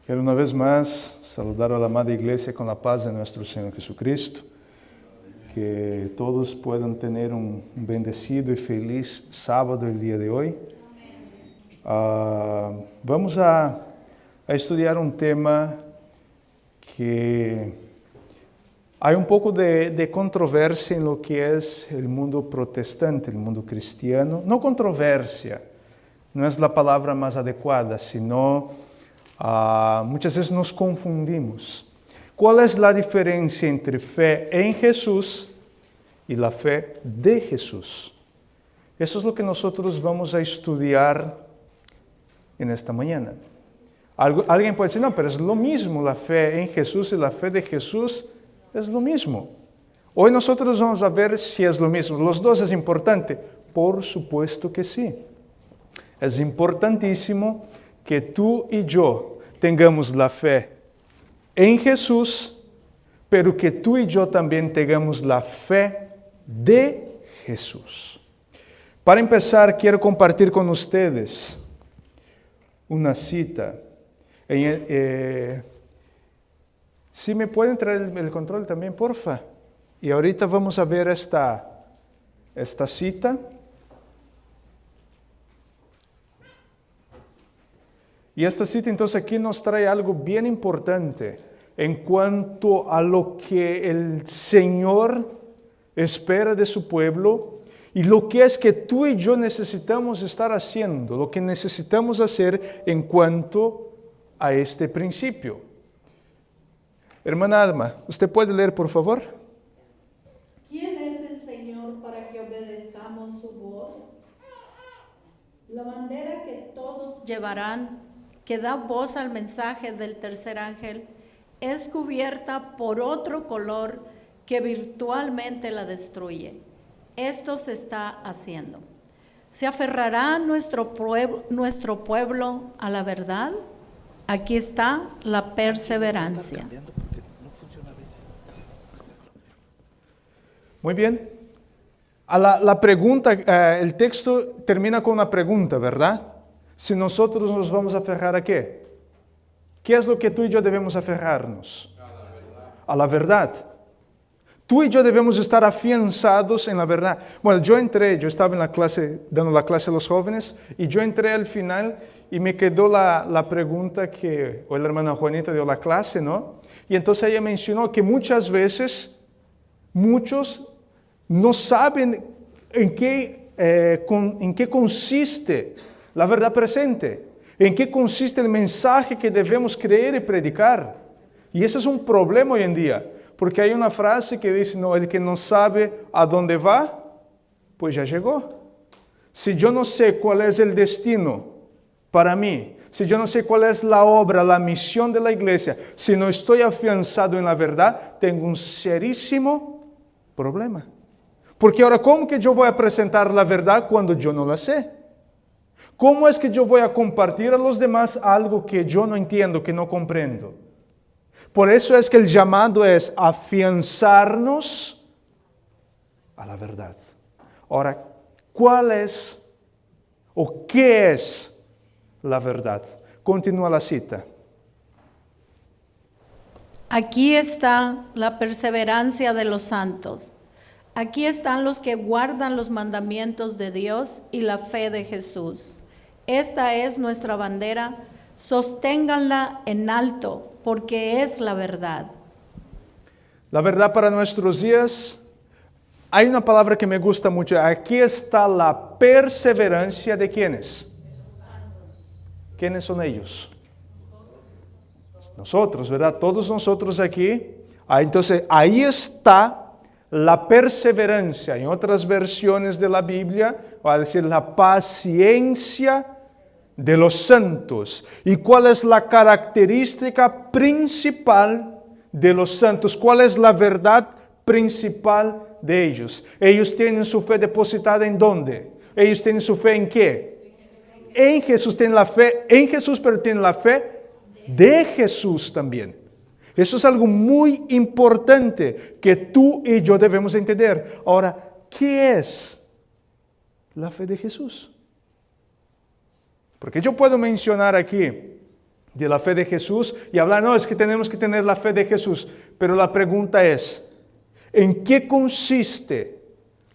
Quiero una vez más saludar a la amada iglesia con la paz de nuestro Señor Jesucristo. Que todos puedan tener un bendecido y feliz sábado el día de hoy. Vamos a estudiar un tema que hay un poco de controversia en lo que es el mundo protestante, el mundo cristiano. No controversia, no es la palabra más adecuada, sino muchas veces nos confundimos. ¿Cuál es la diferencia entre fe en Jesús y la fe de Jesús? Eso es lo que nosotros vamos a estudiar en esta mañana. Alguien puede decir, no, pero es lo mismo la fe en Jesús y la fe de Jesús es lo mismo. Hoy nosotros vamos a ver si es lo mismo. ¿Los dos es importante? Por supuesto que sí. Es importantísimo que tú y yo tengamos la fe en Jesús, pero que tú y yo también tengamos la fe de Jesús. Para empezar, quiero compartir con ustedes una cita. Si me pueden traer el control también, porfa. Y ahorita vamos a ver esta cita. Y esta cita entonces aquí nos trae algo bien importante en cuanto a lo que el Señor espera de su pueblo y lo que es que tú y yo necesitamos estar haciendo, lo que necesitamos hacer en cuanto a este principio. Hermana Alma, ¿usted puede leer, por favor? ¿Quién es el Señor para que obedezcamos su voz? La bandera que todos llevarán, que da voz al mensaje del tercer ángel, es cubierta por otro color que virtualmente la destruye. Esto se está haciendo. ¿Se aferrará nuestro pueblo a la verdad? Aquí está la perseverancia. Muy bien. La pregunta, el texto termina con una pregunta, ¿verdad? Si nosotros nos vamos a aferrar a qué? ¿Qué es lo que tú y yo debemos aferrarnos? A la verdad. Tú y yo debemos estar afianzados en la verdad. Bueno, yo estaba en la clase, dando la clase a los jóvenes, y yo entré al final y me quedó la pregunta que hoy la hermana Juanita dio la clase, ¿no? Y entonces ella mencionó que muchas veces, muchos no saben en qué consiste la verdad presente, en qué consiste el mensaje que debemos creer y predicar. Y ese es un problema hoy en día, porque hay una frase que dice, no, el que no sabe a dónde va, pues ya llegó. Si yo no sé cuál es el destino para mí, si yo no sé cuál es la obra, la misión de la iglesia, si no estoy afianzado en la verdad, tengo un serísimo problema. Porque ahora, ¿cómo que yo voy a presentar la verdad cuando yo no la sé? ¿Cómo es que yo voy a compartir a los demás algo que yo no entiendo, que no comprendo? Por eso es que el llamado es afianzarnos a la verdad. Ahora, ¿cuál es o qué es la verdad? Continúa la cita. Aquí está la perseverancia de los santos. Aquí están los que guardan los mandamientos de Dios y la fe de Jesús. Esta es nuestra bandera. Sosténganla en alto, porque es la verdad. La verdad para nuestros días, hay una palabra que me gusta mucho. Aquí está la perseverancia de ¿quiénes? ¿Quiénes son ellos? Nosotros, ¿verdad? Todos nosotros aquí. Entonces, ahí está la perseverancia. En otras versiones de la Biblia, va a decir la paciencia de los santos. ¿Y cuál es la característica principal de los santos? ¿Cuál es la verdad principal de ellos? Ellos tienen su fe depositada ¿en dónde? Ellos tienen su fe ¿en qué? En Jesús. Tienen la fe en Jesús, pero tienen la fe de Jesús también. Eso es algo muy importante que tú y yo debemos entender. Ahora, ¿qué es la fe de Jesús? Porque yo puedo mencionar aquí de la fe de Jesús y hablar, no, es que tenemos que tener la fe de Jesús. Pero la pregunta es, ¿en qué consiste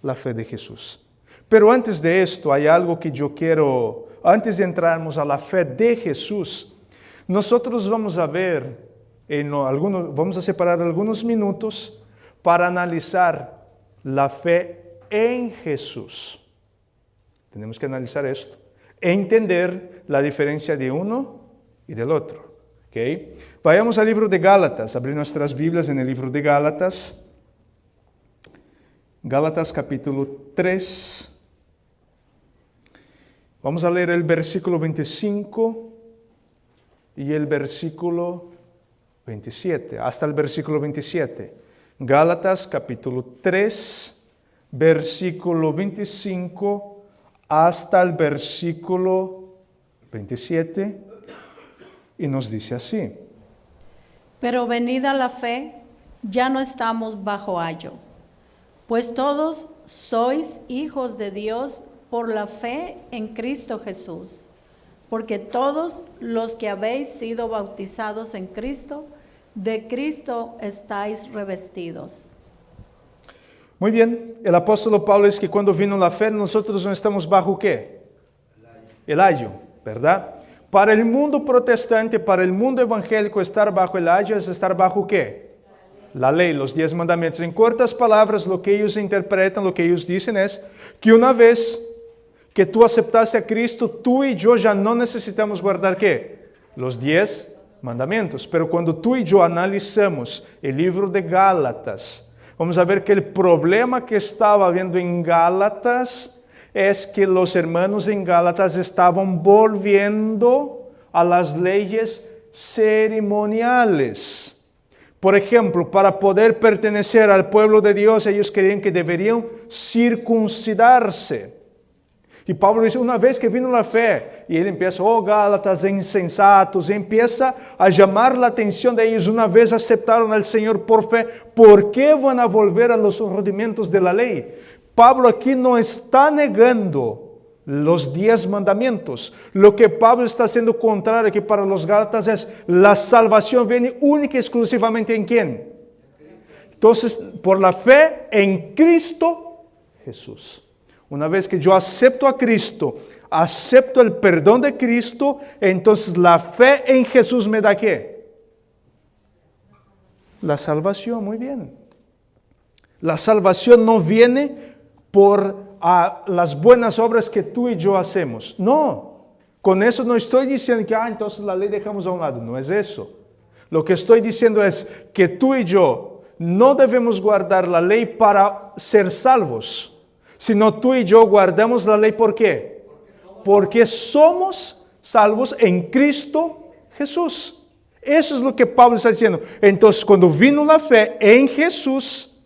la fe de Jesús? Pero antes de esto hay algo que yo quiero, antes de entrarnos a la fe de Jesús, nosotros vamos a ver, vamos a separar algunos minutos para analizar la fe en Jesús. Tenemos que analizar esto, entender la diferencia de uno y del otro. ¿Okay? Vayamos al libro de Gálatas, abrir nuestras Biblias en el libro de Gálatas. Gálatas capítulo 3. Vamos a leer el versículo 25 y el versículo 27, hasta el versículo 27. Gálatas capítulo 3, versículo 25 hasta el versículo 27. Y nos dice así. Pero venida la fe, ya no estamos bajo ayo, pues todos sois hijos de Dios por la fe en Cristo Jesús, porque todos los que habéis sido bautizados en Cristo, de Cristo estáis revestidos. Muy bien, el apóstol Pablo es que cuando vino la fe, nosotros no estamos bajo ¿qué? El ayo, ¿verdad? Para el mundo protestante, para el mundo evangélico, estar bajo el ayo es estar bajo ¿qué? La ley, los 10 mandamientos. En cortas palabras, lo que ellos interpretan, lo que ellos dicen es que una vez que tú aceptaste a Cristo, tú y yo ya no necesitamos guardar ¿qué? Los 10 mandamientos. Pero cuando tú y yo analizamos el libro de Gálatas, vamos a ver que el problema que estaba habiendo en Gálatas es que los hermanos en Gálatas estaban volviendo a las leyes ceremoniales. Por ejemplo, para poder pertenecer al pueblo de Dios, ellos creían que deberían circuncidarse. Y Pablo dice, una vez que vino la fe, y él empieza, oh Gálatas insensatos, y empieza a llamar la atención de ellos, una vez aceptaron al Señor por fe, ¿por qué van a volver a los rudimentos de la ley? Pablo aquí no está negando los 10 mandamientos. Lo que Pablo está haciendo contrario aquí para los Gálatas es, la salvación viene única y exclusivamente ¿en quién? Entonces, por la fe en Cristo Jesús. Una vez que yo acepto a Cristo, acepto el perdón de Cristo, entonces la fe en Jesús me da ¿qué? La salvación, muy bien. La salvación no viene por las buenas obras que tú y yo hacemos. No, con eso no estoy diciendo que entonces la ley dejamos a un lado. No es eso. Lo que estoy diciendo es que tú y yo no debemos guardar la ley para ser salvos, sino tú y yo guardamos la ley ¿por qué? Porque somos salvos en Cristo Jesús. Eso es lo que Pablo está diciendo. Entonces, cuando vino la fe en Jesús,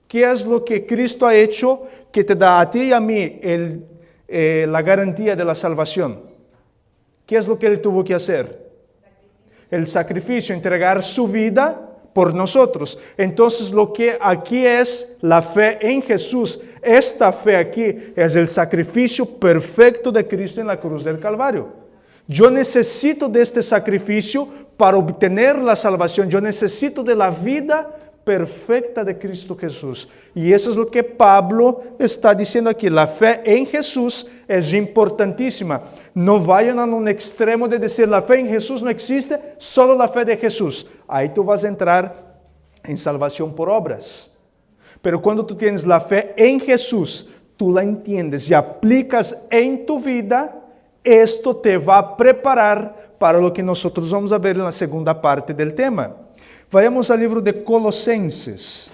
¿qué es lo que Cristo ha hecho que te da a ti y a mí la garantía de la salvación? ¿Qué es lo que Él tuvo que hacer? El sacrificio, entregar su vida por nosotros. Entonces lo que aquí es la fe en Jesús, esta fe aquí es el sacrificio perfecto de Cristo en la cruz del Calvario. Yo necesito de este sacrificio para obtener la salvación. Yo necesito de la vida perfecta de Cristo Jesús. Y eso es lo que Pablo está diciendo aquí. La fe en Jesús es importantísima. No vayan a un extremo de decir la fe en Jesús no existe, solo la fe de Jesús. Ahí tú vas a entrar en salvación por obras. Pero cuando tú tienes la fe en Jesús, tú la entiendes y aplicas en tu vida, esto te va a preparar para lo que nosotros vamos a ver en la segunda parte del tema. Vayamos al libro de Colosenses.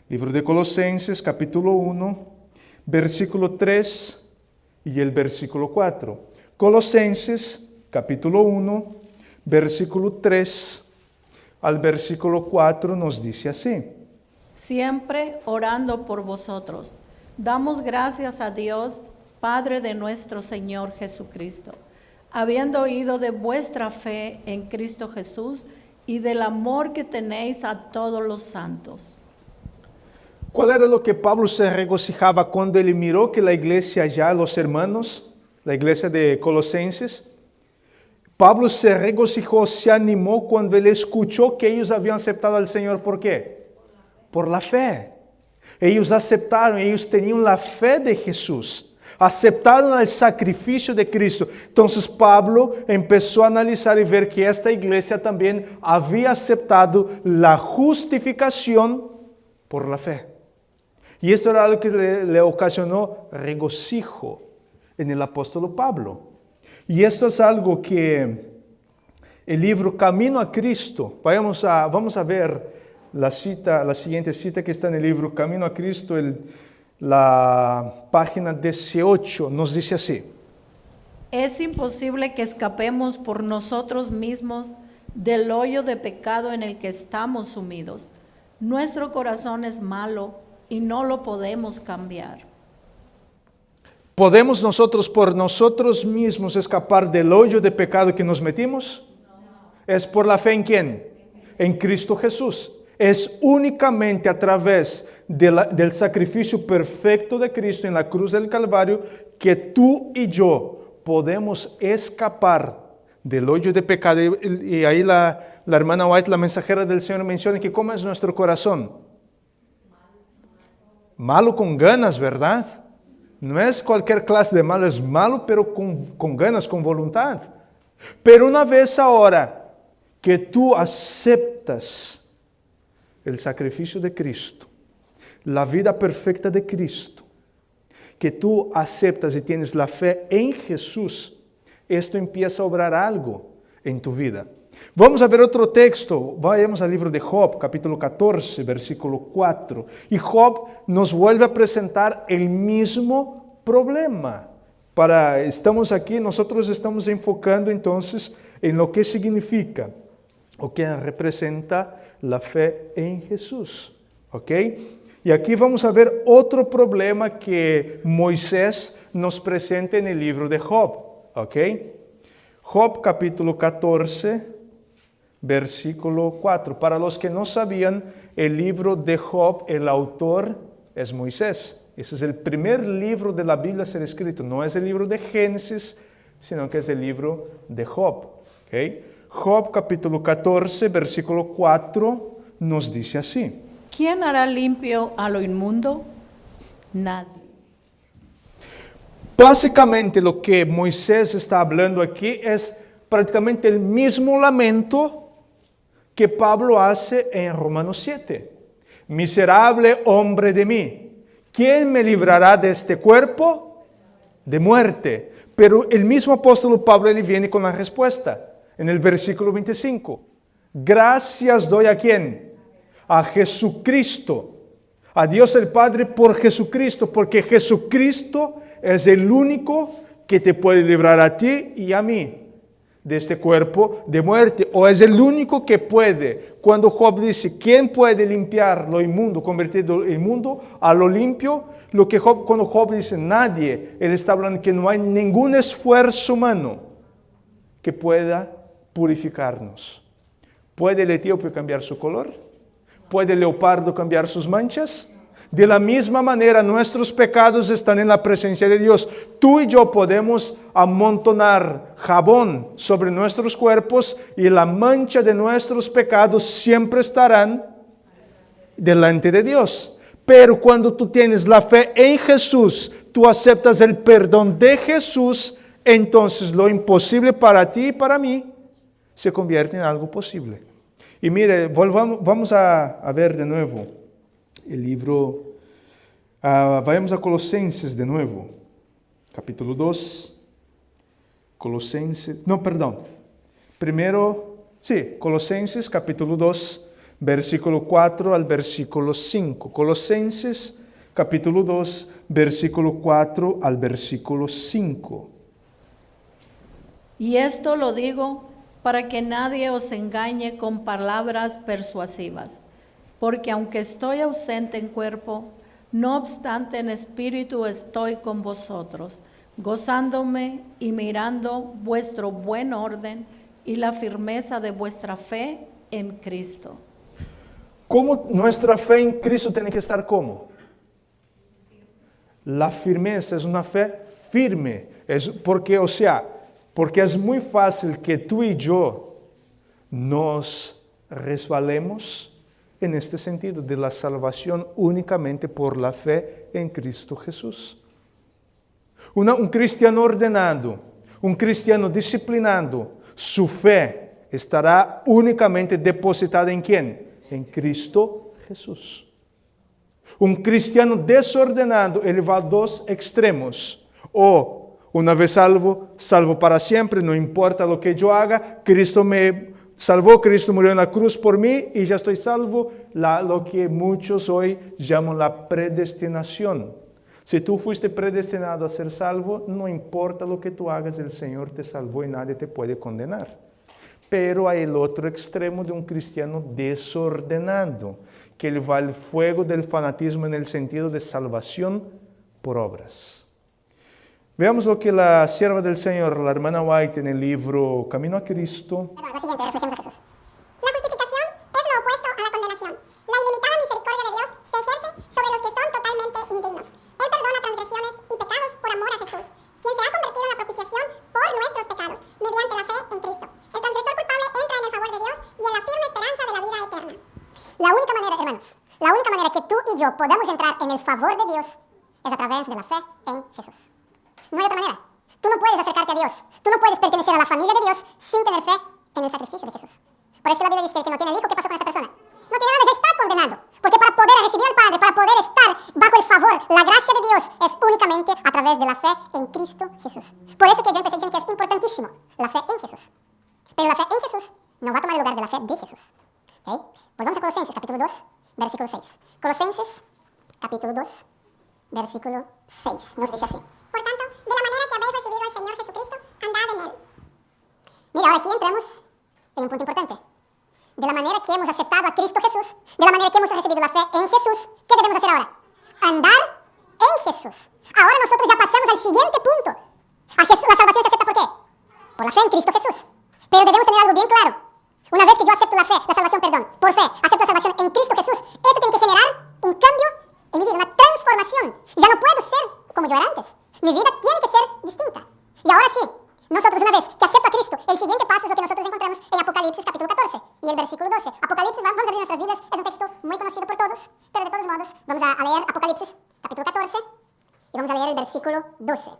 Libro de Colosenses, capítulo 1, versículo 3 y el versículo 4. Colosenses, capítulo 1, versículo 3 al versículo 4 nos dice así. Siempre orando por vosotros, damos gracias a Dios, Padre de nuestro Señor Jesucristo, habiendo oído de vuestra fe en Cristo Jesús, y del amor que tenéis a todos los santos. ¿Cuál era lo que Pablo se regocijaba cuando él miró que la iglesia allá, los hermanos, la iglesia de Colosenses, Pablo se regocijó, se animó cuando él escuchó que ellos habían aceptado al Señor. ¿Por qué? Por la fe. Ellos aceptaron, ellos tenían la fe de Jesús. Aceptaron el sacrificio de Cristo. Entonces Pablo empezó a analizar y ver que esta iglesia también había aceptado la justificación por la fe. Y esto era algo que le ocasionó regocijo en el apóstol Pablo. Y esto es algo que el libro Camino a Cristo, vamos a ver la siguiente cita que está en el libro Camino a Cristo, la página 18, nos dice así. Es imposible que escapemos por nosotros mismos del hoyo de pecado en el que estamos sumidos. Nuestro corazón es malo y no lo podemos cambiar. ¿Podemos nosotros por nosotros mismos escapar del hoyo de pecado que nos metimos? No. ¿Es por la fe en quién? En Cristo Jesús. Es únicamente a través del sacrificio perfecto de Cristo en la cruz del Calvario que tú y yo podemos escapar del hoyo de pecado. Y ahí la hermana White, la mensajera del Señor, menciona que cómo es nuestro corazón. Malo con ganas, ¿verdad? No es cualquier clase de malo, es malo, pero con ganas, con voluntad. Pero una vez ahora que tú aceptas el sacrificio de Cristo, la vida perfecta de Cristo, que tú aceptas y tienes la fe en Jesús, esto empieza a obrar algo en tu vida. Vamos a ver otro texto, vayamos al libro de Job, capítulo 14, versículo 4. Y Job nos vuelve a presentar el mismo problema. Nosotros estamos enfocando entonces en lo que significa o que representa la fe en Jesús. ¿Ok? Y aquí vamos a ver otro problema que Moisés nos presenta en el libro de Job. ¿Ok? Job capítulo 14, versículo 4. Para los que no sabían, el libro de Job, el autor es Moisés. Ese es el primer libro de la Biblia a ser escrito. No es el libro de Génesis, sino que es el libro de Job. ¿Okay? Job capítulo 14, versículo 4 nos dice así. ¿Quién hará limpio a lo inmundo? Nadie. Básicamente lo que Moisés está hablando aquí es prácticamente el mismo lamento que Pablo hace en Romanos 7. Miserable hombre de mí, ¿quién me librará de este cuerpo de muerte? Pero el mismo apóstol Pablo le viene con la respuesta en el versículo 25. Gracias doy a ¿quién? A Jesucristo, a Dios el Padre por Jesucristo, porque Jesucristo es el único que te puede librar a ti y a mí de este cuerpo de muerte, o es el único que puede. Cuando Job dice, ¿quién puede limpiar lo inmundo, convertir lo inmundo a lo limpio? Cuando Job dice nadie, él está hablando que no hay ningún esfuerzo humano que pueda purificarnos. ¿Puede el etíope cambiar su color? ¿Puede el leopardo cambiar sus manchas? De la misma manera, nuestros pecados están en la presencia de Dios. Tú y yo podemos amontonar jabón sobre nuestros cuerpos y la mancha de nuestros pecados siempre estarán delante de Dios. Pero cuando tú tienes la fe en Jesús, tú aceptas el perdón de Jesús, entonces lo imposible para ti y para mí se convierte en algo posible. Y mire, vamos a ver de nuevo el libro, vayamos a Colosenses de nuevo, capítulo 2, Colosenses capítulo 2, versículo 4 al versículo 5. Colosenses capítulo 2, versículo 4 al versículo 5. Y esto lo digo para que nadie os engañe con palabras persuasivas, porque aunque estoy ausente en cuerpo, no obstante en espíritu estoy con vosotros, gozándome y mirando vuestro buen orden y la firmeza de vuestra fe en Cristo. ¿Cómo nuestra fe en Cristo tiene que estar cómo? La firmeza es una fe firme, es porque, Porque es muy fácil que tú y yo nos resbalemos en este sentido de la salvación únicamente por la fe en Cristo Jesús. Un cristiano ordenado, un cristiano disciplinado, su fe estará únicamente depositada ¿en quién? En Cristo Jesús. Un cristiano desordenado, él va a dos extremos. O una vez salvo, salvo para siempre, no importa lo que yo haga, Cristo me salvó, Cristo murió en la cruz por mí y ya estoy salvo. Lo que muchos hoy llaman la predestinación. Si tú fuiste predestinado a ser salvo, no importa lo que tú hagas, el Señor te salvó y nadie te puede condenar. Pero hay el otro extremo de un cristiano desordenado, que él va al fuego del fanatismo en el sentido de salvación por obras. Veamos lo que la sierva del Señor, la hermana White, en el libro Camino a Cristo. La siguiente, reflejemos a Jesús. La justificación es lo opuesto a la condenación. La ilimitada misericordia de Dios se ejerce sobre los que son totalmente indignos. Él perdona transgresiones y pecados por amor a Jesús, quien se ha convertido en la propiciación por nuestros pecados, mediante la fe en Cristo. El transgresor culpable entra en el favor de Dios y en la firme esperanza de la vida eterna. La única manera, hermanos, la única manera que tú y yo podamos entrar en el favor de Dios es a través de la fe en Jesús. No hay otra manera. Tú no puedes acercarte a Dios. Tú no puedes pertenecer a la familia de Dios sin tener fe en el sacrificio de Jesús. Por eso que la Biblia dice que el que no tiene el Hijo, ¿qué pasó con esta persona? No tiene nada, ya está condenado. Porque para poder recibir al Padre, para poder estar bajo el favor, la gracia de Dios es únicamente a través de la fe en Cristo Jesús. Por eso que yo empecé diciendo que es importantísimo la fe en Jesús. Pero la fe en Jesús no va a tomar el lugar de la fe de Jesús. ¿Okay? Volvamos a Colosenses, capítulo 2, versículo 6. Colosenses, capítulo 2, versículo 6. Nos dice así. Por tanto, de la manera que habéis recibido al Señor Jesucristo, andad en Él. Mira, ahora aquí entramos en un punto importante. De la manera que hemos aceptado a Cristo Jesús, de la manera que hemos recibido la fe en Jesús, ¿qué debemos hacer ahora? Andar en Jesús. Ahora nosotros ya pasamos al siguiente punto. A Jesús, la salvación se acepta ¿por qué? Por la fe en Cristo Jesús. Pero debemos tener algo bien claro. Una vez que yo acepto la fe, la salvación, perdón, por fe, acepto la salvación en Cristo Jesús, eso tiene que generar un cambio en mi vida, una transformación. Ya no puedo ser como yo era antes. Mi vida tiene que ser distinta. Y ahora sí, nosotros una vez que acepto a Cristo, el siguiente paso es lo que nosotros encontramos en Apocalipsis capítulo 14 y el versículo 12. Apocalipsis, vamos a abrir nuestras Biblias, es un texto muy conocido por todos, pero de todos modos vamos a leer Apocalipsis capítulo 14 y vamos a leer el versículo 12.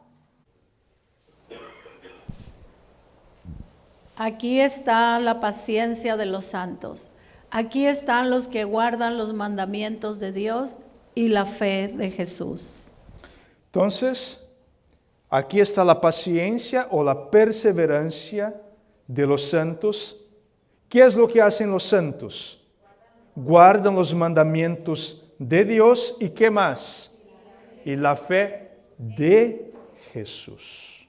Aquí está la paciencia de los santos. Aquí están los que guardan los mandamientos de Dios y la fe de Jesús. Entonces, aquí está la paciencia o la perseverancia de los santos. ¿Qué es lo que hacen los santos? Guardan los mandamientos de Dios y ¿qué más? Y la fe de Jesús.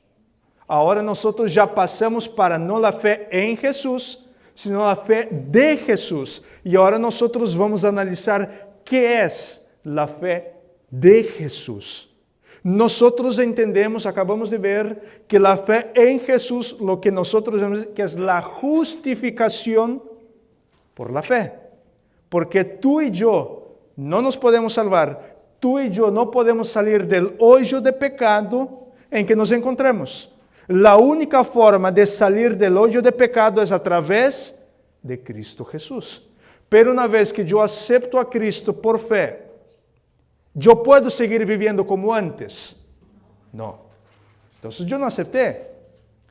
Ahora nosotros ya pasamos para no la fe en Jesús, sino la fe de Jesús. Y ahora nosotros vamos a analizar qué es la fe de Jesús. Nosotros entendemos, acabamos de ver, que la fe en Jesús, lo que nosotros vemos que es la justificación por la fe. Porque tú y yo no nos podemos salvar, tú y yo no podemos salir del hoyo de pecado en que nos encontramos. La única forma de salir del hoyo de pecado es a través de Cristo Jesús. Pero una vez que yo acepto a Cristo por fe, ¿yo puedo seguir viviendo como antes? No. Entonces yo no acepté.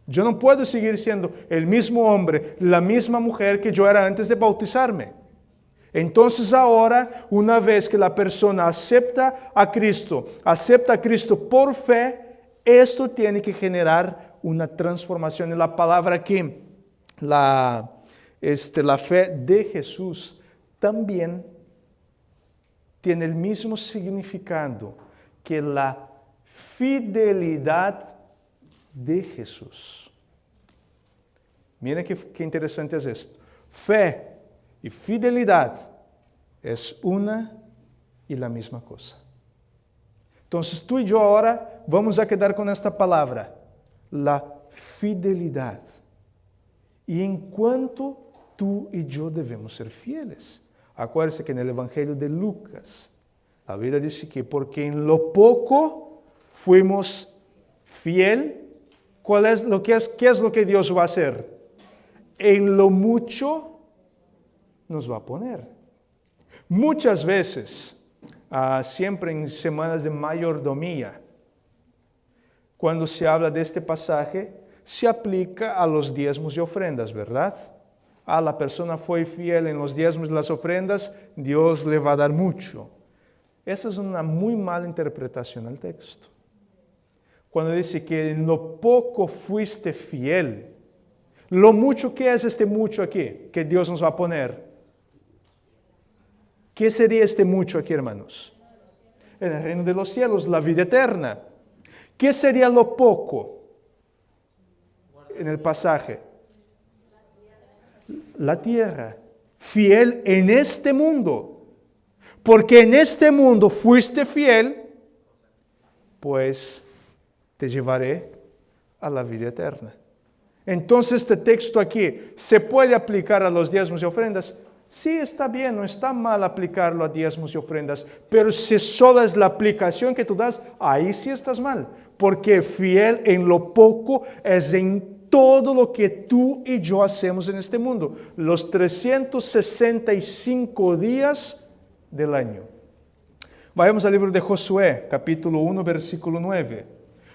Yo no puedo seguir siendo el mismo hombre, la misma mujer que yo era antes de bautizarme. Entonces ahora, una vez que la persona acepta a Cristo por fe, esto tiene que generar una transformación. Y la palabra aquí, la fe de Jesús, también tiene el mismo significado que la fidelidad de Jesús. Miren qué interesante es esto. Fe y fidelidad es una y la misma cosa. Entonces tú y yo ahora vamos a quedar con esta palabra, la fidelidad. Y en cuanto tú y yo debemos ser fieles. Acuérdense que en el Evangelio de Lucas, la Biblia dice que porque en lo poco fuimos fiel, ¿Qué es lo que Dios va a hacer? En lo mucho nos va a poner. Muchas veces, siempre en semanas de mayordomía, cuando se habla de este pasaje, se aplica a los diezmos y ofrendas, ¿verdad? La persona fue fiel en los diezmos y las ofrendas, Dios le va a dar mucho. Esa es una muy mala interpretación del texto. Cuando dice que en lo poco fuiste fiel, lo mucho, ¿qué es este mucho aquí que Dios nos va a poner? ¿Qué sería este mucho aquí, hermanos? El reino de los cielos, la vida eterna. ¿Qué sería lo poco en el pasaje? La tierra. Fiel en este mundo. Porque en este mundo fuiste fiel, pues te llevaré a la vida eterna. Entonces este texto aquí, ¿se puede aplicar a los diezmos y ofrendas? Sí, está bien, no está mal aplicarlo a diezmos y ofrendas, pero si solo es la aplicación que tú das, ahí sí estás mal, porque fiel en lo poco es en todo lo que tú y yo hacemos en este mundo, los 365 días del año. Vayamos al libro de Josué, capítulo 1, versículo 9.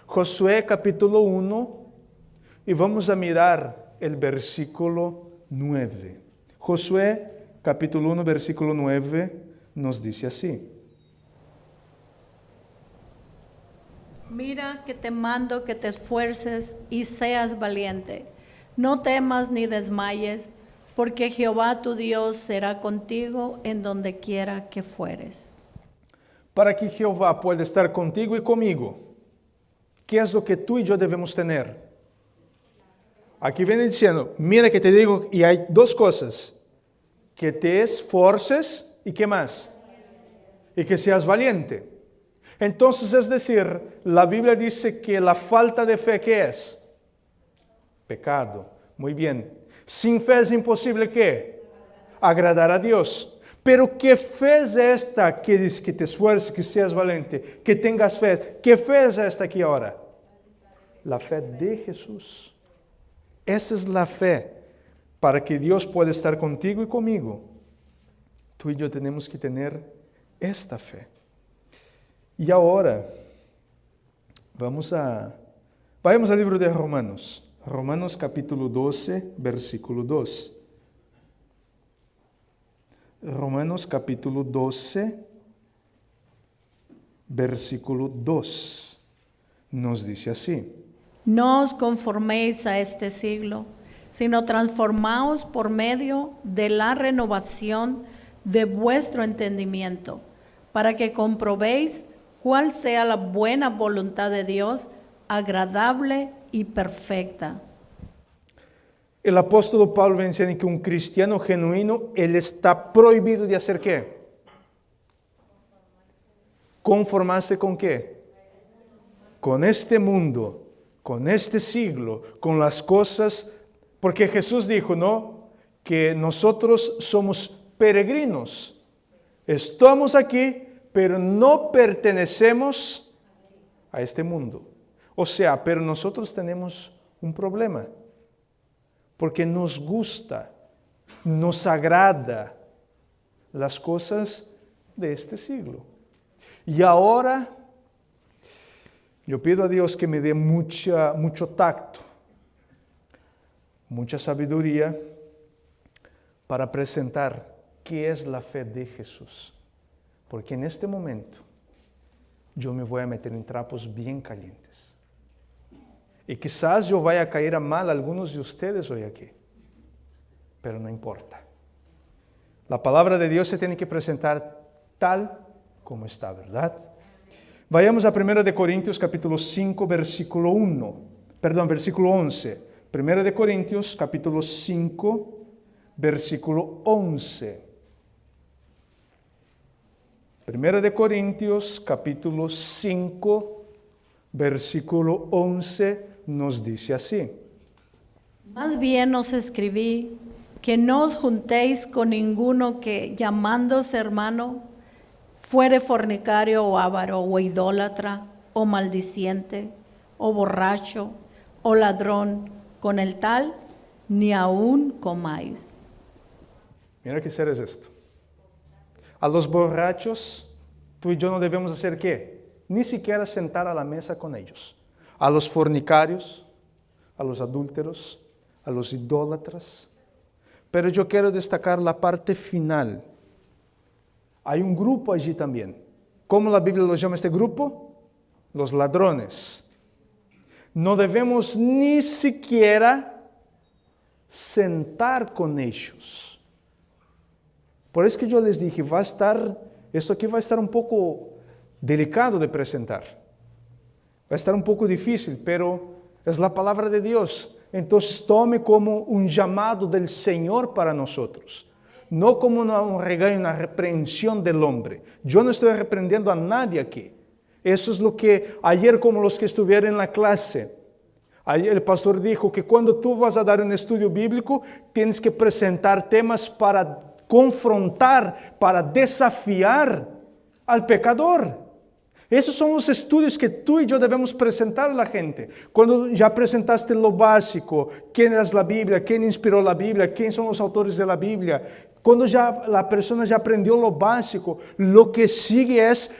Josué, capítulo 1, y vamos a mirar el versículo 9. Josué, capítulo 1, versículo 9, nos dice así. Mira que te mando que te esfuerces y seas valiente. No temas ni desmayes, porque Jehová tu Dios será contigo en donde quiera que fueres. Para que Jehová pueda estar contigo y conmigo, ¿qué es lo que tú y yo debemos tener? Aquí viene diciendo, mira que te digo, y hay dos cosas, que te esforces y ¿qué más? Y que seas valiente. Entonces, es decir, la Biblia dice que la falta de fe, ¿qué es? Pecado. Muy bien. Sin fe es imposible, ¿qué? Agradar a Dios. Pero ¿qué fe es esta que dice que te esfuerces, que seas valiente, que tengas fe? ¿Qué fe es esta aquí ahora? La fe de Jesús. Esa es la fe para que Dios pueda estar contigo y conmigo. Tú y yo tenemos que tener esta fe. Y ahora, vayamos al libro de Romanos. Romanos capítulo 12, versículo 2. Romanos capítulo 12, versículo 2. Nos dice así. No os conforméis a este siglo, sino transformaos por medio de la renovación de vuestro entendimiento, para que comprobéis cuál sea la buena voluntad de Dios, agradable y perfecta. El apóstol Pablo viene diciendo que un cristiano genuino, él está prohibido de hacer ¿qué? Conformarse con ¿qué? Con este mundo, con este siglo, con las cosas, porque Jesús dijo, ¿no? Que nosotros somos peregrinos. Estamos aquí, pero no pertenecemos a este mundo. O sea, pero nosotros tenemos un problema. Porque nos gusta, nos agrada las cosas de este siglo. Y ahora, yo pido a Dios que me dé mucho tacto, mucha sabiduría para presentar qué es la fe de Jesús. Porque en este momento yo me voy a meter en trapos bien calientes. Y quizás yo vaya a caer a mal a algunos de ustedes hoy aquí. Pero no importa. La palabra de Dios se tiene que presentar tal como está, ¿verdad? Vayamos a 1 de Corintios capítulo 5, versículo 11. 1 de Corintios capítulo 5, versículo 11. 1 de Corintios capítulo 5, versículo 11 nos dice así. Más bien os escribí que no os juntéis con ninguno que, llamándose hermano, fuere fornicario o avaro o idólatra o maldiciente o borracho o ladrón, con el tal ni aún comáis. Mira qué serio es esto. A los borrachos, tú y yo no debemos hacer ¿qué? Ni siquiera sentar a la mesa con ellos. A los fornicarios, a los adúlteros, a los idólatras. Pero yo quiero destacar la parte final. Hay un grupo allí también. ¿Cómo la Biblia lo llama este grupo? Los ladrones. No debemos ni siquiera sentar con ellos. Por eso que yo les dije, esto aquí va a estar un poco delicado de presentar. Va a estar un poco difícil, pero es la palabra de Dios. Entonces tome como un llamado del Señor para nosotros. No como un regaño, una reprensión del hombre. Yo no estoy reprendiendo a nadie aquí. Eso es lo que ayer, como los que estuvieron en la clase, ayer el pastor dijo que cuando tú vas a dar un estudio bíblico, tienes que presentar temas para confrontar, para desafiar al pecador. Esos son los estudios que tú y yo debemos presentar a la gente. Cuando ya presentaste lo básico, quién es la Biblia, quién inspiró la Biblia, quién son los autores de la Biblia. Cuando ya la persona ya aprendió lo básico, lo que sigue es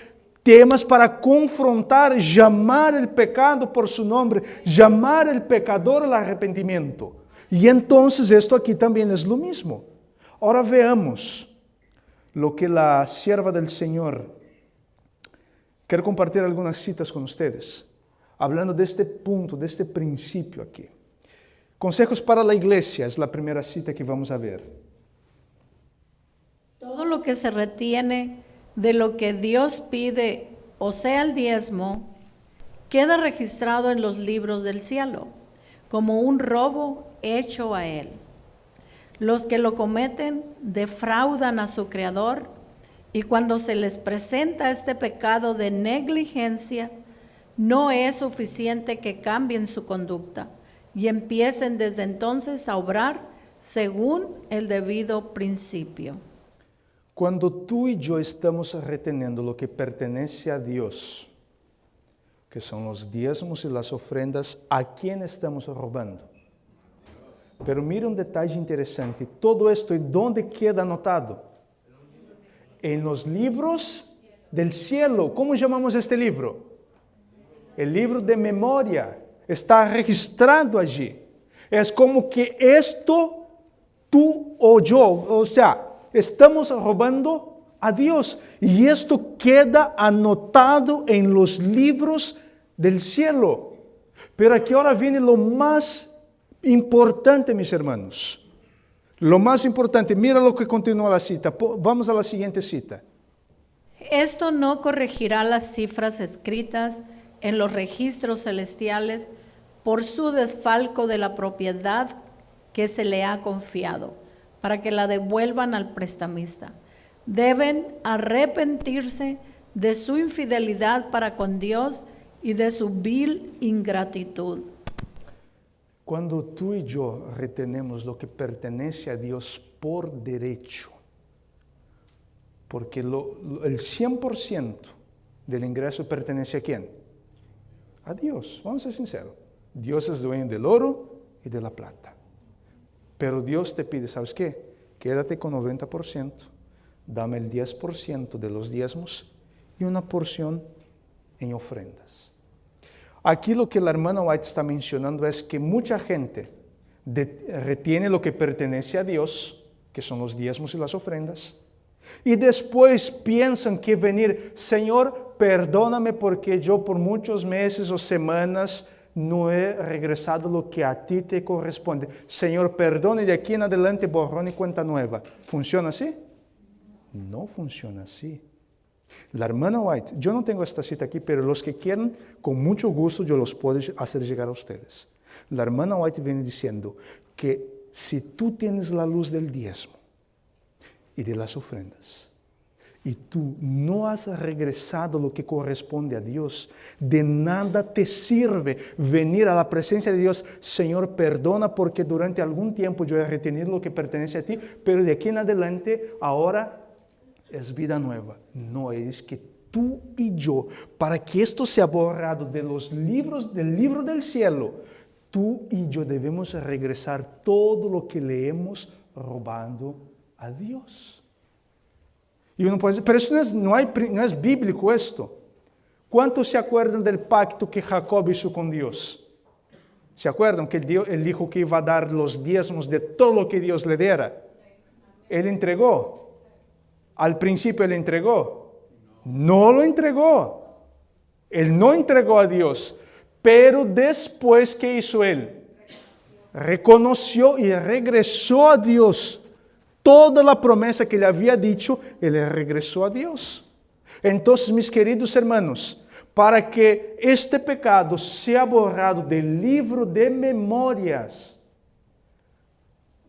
temas para confrontar, llamar el pecado por su nombre, llamar el pecador al arrepentimiento. Y entonces esto aquí también es lo mismo. Ahora veamos lo que la sierva del Señor. Quiero compartir algunas citas con ustedes, hablando de este punto, de este principio aquí. Consejos para la iglesia es la primera cita que vamos a ver. Todo lo que se retiene de lo que Dios pide, o sea el diezmo, queda registrado en los libros del cielo, como un robo hecho a él. Los que lo cometen defraudan a su Creador, y cuando se les presenta este pecado de negligencia, no es suficiente que cambien su conducta y empiecen desde entonces a obrar según el debido principio. Cuando tú y yo estamos reteniendo lo que pertenece a Dios, que son los diezmos y las ofrendas, ¿a quién estamos robando? Pero mira un detalle interesante. Todo esto, ¿y dónde queda anotado? En los libros del cielo. ¿Cómo llamamos este libro? El libro de memoria. Está registrado allí. Es como que esto, tú o yo, o sea, estamos robando a Dios. Y esto queda anotado en los libros del cielo. Pero aquí ahora viene lo más importante, mis hermanos. Lo más importante, mira lo que continúa la cita. Vamos a la siguiente cita. Esto no corregirá las cifras escritas en los registros celestiales por su desfalco de la propiedad que se le ha confiado, para que la devuelvan al prestamista. Deben arrepentirse de su infidelidad para con Dios y de su vil ingratitud. Cuando tú y yo retenemos lo que pertenece a Dios por derecho, porque el 100% del ingreso pertenece a ¿quién? A Dios, vamos a ser sinceros. Dios es dueño del oro y de la plata. Pero Dios te pide, ¿sabes qué? Quédate con 90%, dame el 10% de los diezmos y una porción en ofrendas. Aquí lo que la hermana White está mencionando es que mucha gente retiene lo que pertenece a Dios, que son los diezmos y las ofrendas, y después piensan que venir, Señor, perdóname porque yo por muchos meses o semanas no he regresado lo que a ti te corresponde. Señor, perdone, de aquí en adelante borrón y cuenta nueva. ¿Funciona así? No funciona así. La hermana White, yo no tengo esta cita aquí, pero los que quieran, con mucho gusto yo los puedo hacer llegar a ustedes. La hermana White viene diciendo que si tú tienes la luz del diezmo y de las ofrendas, y tú no has regresado lo que corresponde a Dios, de nada te sirve venir a la presencia de Dios. Señor, perdona porque durante algún tiempo yo he retenido lo que pertenece a ti, pero de aquí en adelante ahora es vida nueva. No, es que tú y yo, para que esto sea borrado de los libros, del libro del cielo, tú y yo debemos regresar todo lo que le hemos robado a Dios. Y uno puede decir, pero eso no es bíblico esto. ¿Cuántos se acuerdan del pacto que Jacob hizo con Dios? ¿Se acuerdan que él dijo que iba a dar los diezmos de todo lo que Dios le diera? Él entregó. Al principio él entregó. No lo entregó. Él no entregó a Dios. Pero después, ¿qué hizo él? Reconoció y regresó a Dios. Toda la promesa que le había dicho, él regresó a Dios. Entonces, mis queridos hermanos, para que este pecado sea borrado del libro de memorias,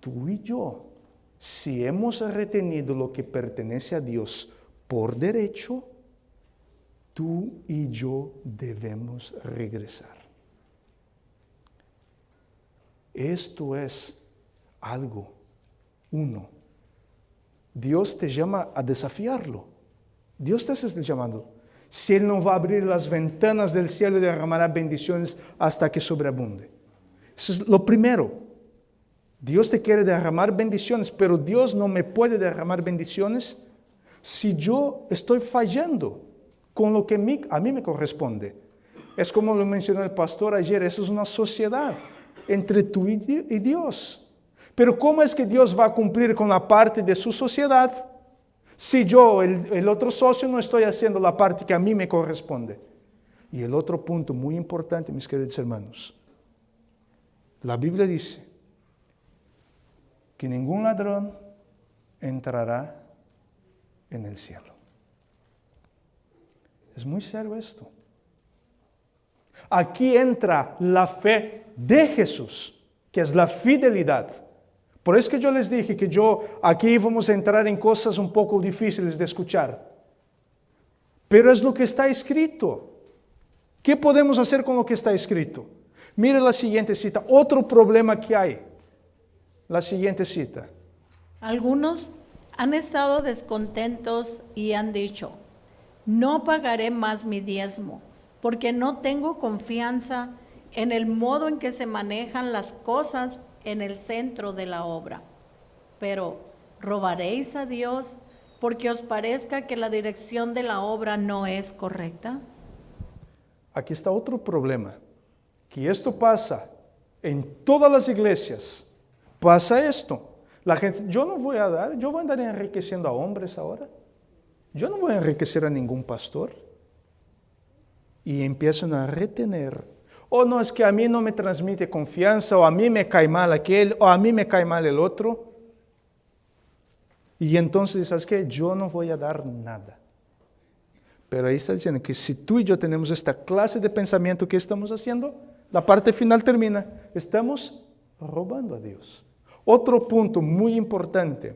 tú y yo, si hemos retenido lo que pertenece a Dios por derecho, tú y yo debemos regresar. Esto es algo, Dios te llama a desafiarlo. Dios te está llamando. Si Él no va a abrir las ventanas del cielo y derramará bendiciones hasta que sobreabunde. Eso es lo primero. Dios te quiere derramar bendiciones, pero Dios no me puede derramar bendiciones si yo estoy fallando con lo que a mí me corresponde. Es como lo mencionó el pastor ayer, eso es una sociedad entre tú y Dios. Pero ¿cómo es que Dios va a cumplir con la parte de su sociedad si yo, el otro socio, no estoy haciendo la parte que a mí me corresponde? Y el otro punto muy importante, mis queridos hermanos, la Biblia dice que ningún ladrón entrará en el cielo. Es muy serio esto. Aquí entra la fe de Jesús, que es la fidelidad. Por eso que yo les dije que aquí vamos a entrar en cosas un poco difíciles de escuchar. Pero es lo que está escrito. ¿Qué podemos hacer con lo que está escrito? Mire la siguiente cita. Otro problema que hay. La siguiente cita. Algunos han estado descontentos y han dicho, no pagaré más mi diezmo, porque no tengo confianza en el modo en que se manejan las cosas en el centro de la obra. Pero, ¿robaréis a Dios porque os parezca que la dirección de la obra no es correcta? Aquí está otro problema, que esto pasa en todas las iglesias. Pasa esto. La gente, yo voy a andar enriqueciendo a hombres ahora. Yo no voy a enriquecer a ningún pastor. Y empiezan a retener. O no, es que a mí no me transmite confianza, o a mí me cae mal aquel, o a mí me cae mal el otro. Y entonces, ¿sabes qué? Yo no voy a dar nada. Pero ahí está diciendo que si tú y yo tenemos esta clase de pensamiento, ¿qué estamos haciendo? La parte final termina. Estamos robando a Dios. Otro punto muy importante,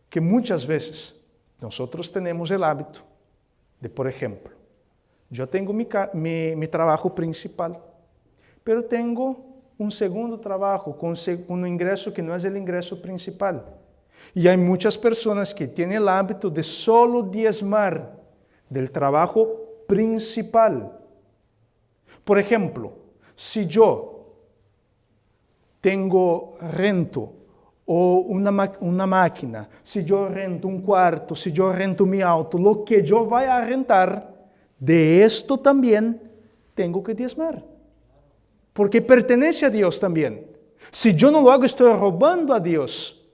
que muchas veces nosotros tenemos el hábito de, por ejemplo, yo tengo mi trabajo principal, pero tengo un segundo trabajo con un ingreso que no es el ingreso principal. Y hay muchas personas que tienen el hábito de solo diezmar del trabajo principal. Por ejemplo, si yo rento o una máquina, si yo rento un cuarto, si yo rento mi auto, lo que yo vaya a rentar, de esto también tengo que diezmar. Porque pertenece a Dios también. Si yo no lo hago, estoy robando a Dios.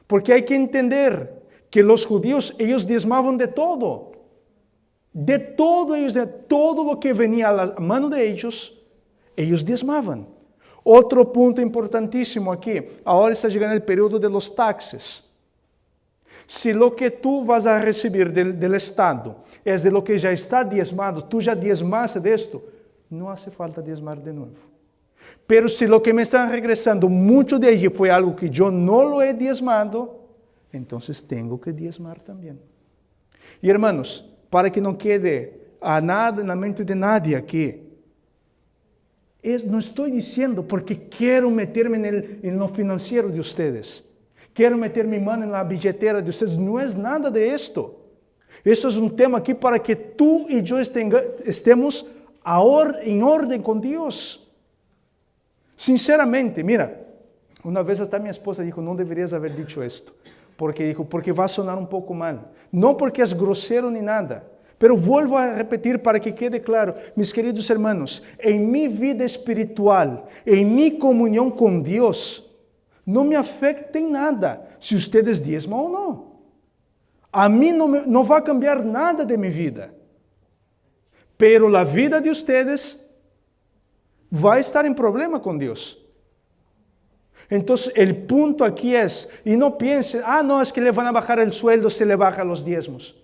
Porque hay que entender que los judíos, ellos diezmaban de todo. De todo lo que venía a la mano de ellos diezmaban. Otro punto importantísimo aquí, ahora está llegando el periodo de los taxes. Si lo que tú vas a recibir del Estado es de lo que ya está diezmado, tú ya diezmaste de esto, no hace falta diezmar de nuevo. Pero si lo que me están regresando, mucho de allí fue algo que yo no lo he diezmado, entonces tengo que diezmar también. Y hermanos, para que no quede a nada en la mente de nadie aquí, no estoy diciendo porque quiero meterme en lo financiero de ustedes. Quiero meter mi mano en la billetera de ustedes. No es nada de esto. Esto es un tema aquí para que tú y yo estemos en orden con Dios. Sinceramente, mira, una vez hasta mi esposa dijo, no deberías haber dicho esto. Porque dijo, porque va a sonar un poco mal. No porque es grosero ni nada. Pero vuelvo a repetir para que quede claro, mis queridos hermanos, en mi vida espiritual, en mi comunión con Dios, no me afecta en nada si ustedes diezman o no. A mí no va a cambiar nada de mi vida. Pero la vida de ustedes va a estar en problema con Dios. Entonces el punto aquí es, y no piensen, no, es que le van a bajar el sueldo si le bajan los diezmos.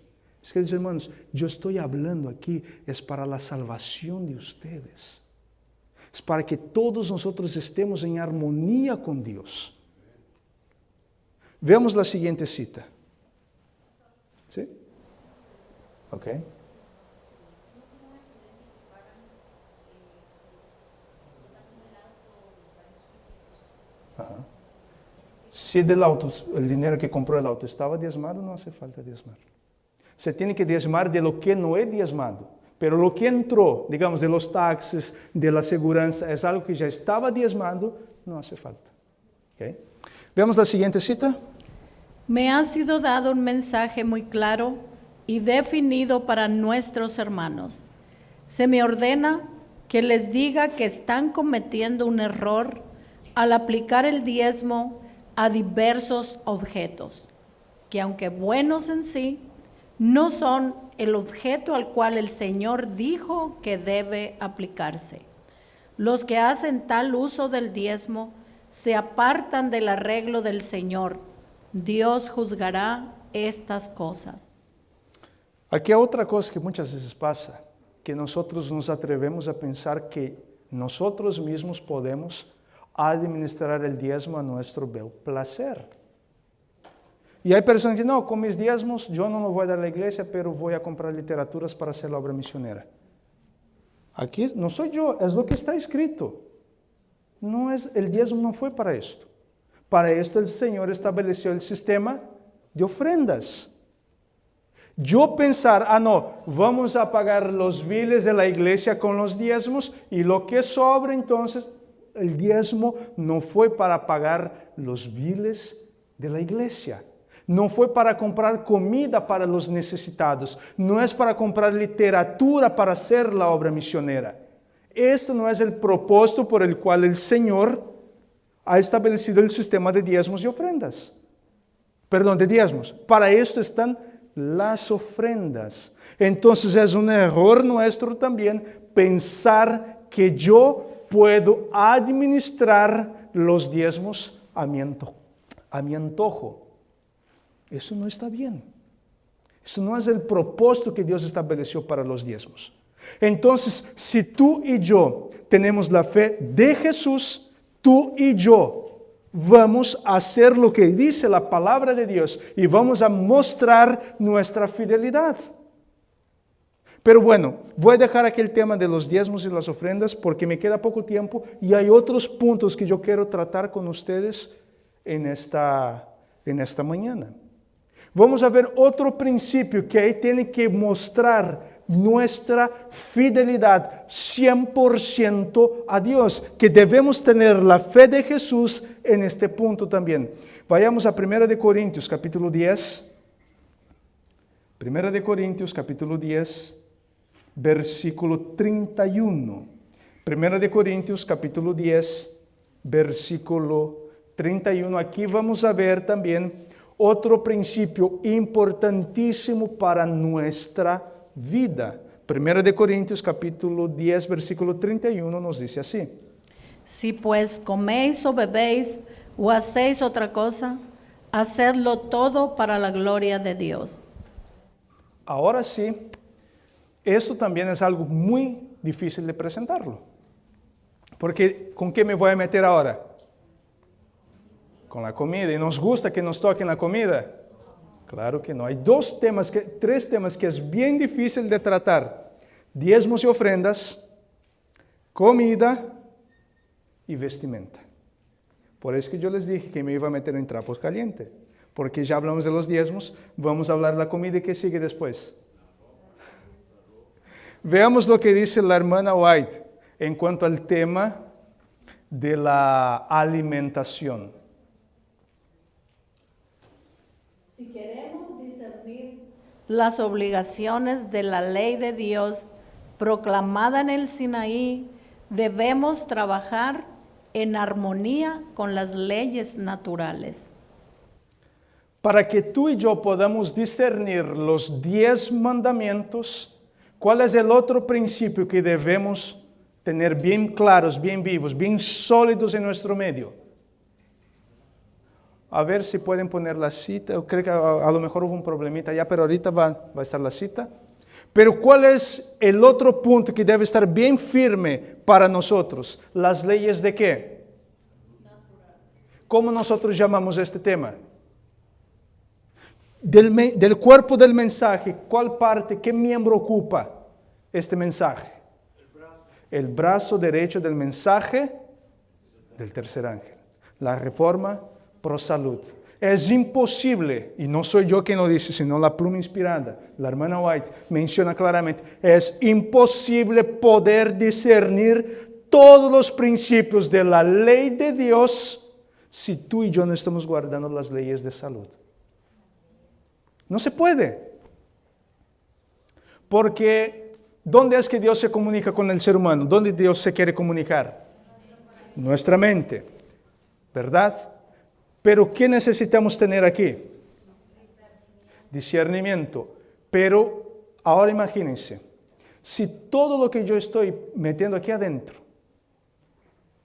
Queridos hermanos, yo estoy hablando aquí, es para la salvación de ustedes. Es para que todos nosotros estemos en armonía con Dios. Veamos la siguiente cita. ¿Sí? Ok. Ajá. Si del auto, el dinero que compró el auto estaba diezmado, no hace falta diezmar. Se tiene que diezmar de lo que no es diezmado. Pero lo que entró, digamos, de los taxes, de la seguridad, es algo que ya estaba diezmado, no hace falta. ¿Okay? Veamos la siguiente cita. Me ha sido dado un mensaje muy claro y definido para nuestros hermanos. Se me ordena que les diga que están cometiendo un error al aplicar el diezmo a diversos objetos, que aunque buenos en sí, no son el objeto al cual el Señor dijo que debe aplicarse. Los que hacen tal uso del diezmo se apartan del arreglo del Señor. Dios juzgará estas cosas. Aquí hay otra cosa que muchas veces pasa, que nosotros nos atrevemos a pensar que nosotros mismos podemos administrar el diezmo a nuestro bel placer. Y hay personas que dicen, no, con mis diezmos yo no lo voy a dar a la iglesia, pero voy a comprar literaturas para hacer la obra misionera. Aquí no soy yo, es lo que está escrito. No es, el diezmo no fue para esto. Para esto el Señor estableció el sistema de ofrendas. Yo pensar, no, vamos a pagar los biles de la iglesia con los diezmos y lo que sobra entonces, el diezmo no fue para pagar los biles de la iglesia. No fue para comprar comida para los necesitados. No es para comprar literatura para hacer la obra misionera. Esto no es el propósito por el cual el Señor ha establecido el sistema de diezmos y ofrendas. Perdón, de diezmos. Para esto están las ofrendas. Entonces es un error nuestro también pensar que yo puedo administrar los diezmos a mi antojo. Eso no está bien. Eso no es el propósito que Dios estableció para los diezmos. Entonces, si tú y yo tenemos la fe de Jesús, tú y yo vamos a hacer lo que dice la palabra de Dios y vamos a mostrar nuestra fidelidad. Pero bueno, voy a dejar aquí el tema de los diezmos y las ofrendas porque me queda poco tiempo y hay otros puntos que yo quiero tratar con ustedes en esta mañana. Vamos a ver otro principio que ahí tiene que mostrar nuestra fidelidad 100% a Dios, que debemos tener la fe de Jesús en este punto también. Vayamos a 1 Corintios capítulo 10. 1 Corintios capítulo 10, versículo 31. 1 Corintios capítulo 10, versículo 31. Aquí vamos a ver también otro principio importantísimo para nuestra vida. 1 Corintios capítulo 10, versículo 31 nos dice así. Si pues coméis o bebéis o hacéis otra cosa, hacedlo todo para la gloria de Dios. Ahora sí, esto también es algo muy difícil de presentarlo. Porque ¿con qué me voy a meter ahora? Con la comida. ¿Y nos gusta que nos toquen la comida? Claro que no. Hay tres temas que es bien difícil de tratar. Diezmos y ofrendas, comida y vestimenta. Por eso que yo les dije que me iba a meter en trapos calientes. Porque ya hablamos de los diezmos, vamos a hablar de la comida y ¿qué sigue después? Veamos lo que dice la hermana White en cuanto al tema de la alimentación. Si queremos discernir las obligaciones de la ley de Dios proclamada en el Sinaí, debemos trabajar en armonía con las leyes naturales. Para que tú y yo podamos discernir los 10 mandamientos, ¿cuál es el otro principio que debemos tener bien claros, bien vivos, bien sólidos en nuestro medio? A ver si pueden poner la cita. Yo creo que a lo mejor hubo un problemita ya, pero ahorita va a estar la cita. Pero ¿cuál es el otro punto que debe estar bien firme para nosotros? ¿Las leyes de qué? ¿Cómo nosotros llamamos este tema? Del cuerpo del mensaje, ¿cuál parte, qué miembro ocupa este mensaje? El brazo derecho del mensaje del tercer ángel. La reforma pro salud. Es imposible, y no soy yo quien lo dice, sino la pluma inspirada, la hermana White menciona claramente, es imposible poder discernir todos los principios de la ley de Dios si tú y yo no estamos guardando las leyes de salud. No se puede. Porque, ¿dónde es que Dios se comunica con el ser humano? ¿Dónde Dios se quiere comunicar? Nuestra mente, ¿verdad? Pero, ¿qué necesitamos tener aquí? Discernimiento. Pero, ahora imagínense, si todo lo que yo estoy metiendo aquí adentro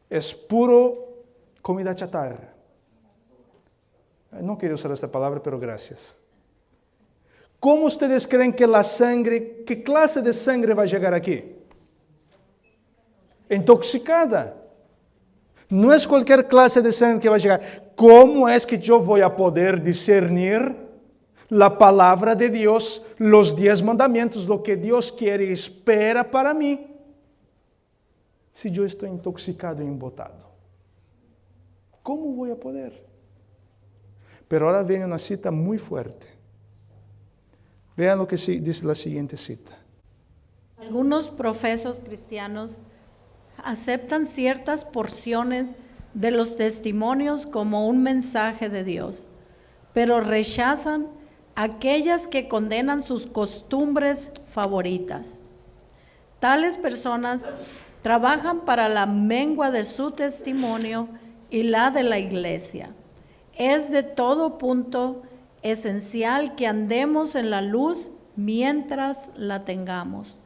es puro comida chatarra. No quiero usar esta palabra, pero gracias. ¿Cómo ustedes creen que la sangre, qué clase de sangre va a llegar aquí? Intoxicada. No es cualquier clase de sangre que va a llegar. ¿Cómo es que yo voy a poder discernir la palabra de Dios, los 10 mandamientos, lo que Dios quiere y espera para mí, si yo estoy intoxicado y embotado? ¿Cómo voy a poder? Pero ahora viene una cita muy fuerte. Vean lo que dice la siguiente cita. Algunos profesos cristianos aceptan ciertas porciones de los testimonios como un mensaje de Dios, pero rechazan aquellas que condenan sus costumbres favoritas. Tales personas trabajan para la mengua de su testimonio y la de la iglesia. Es de todo punto esencial que andemos en la luz mientras la tengamos.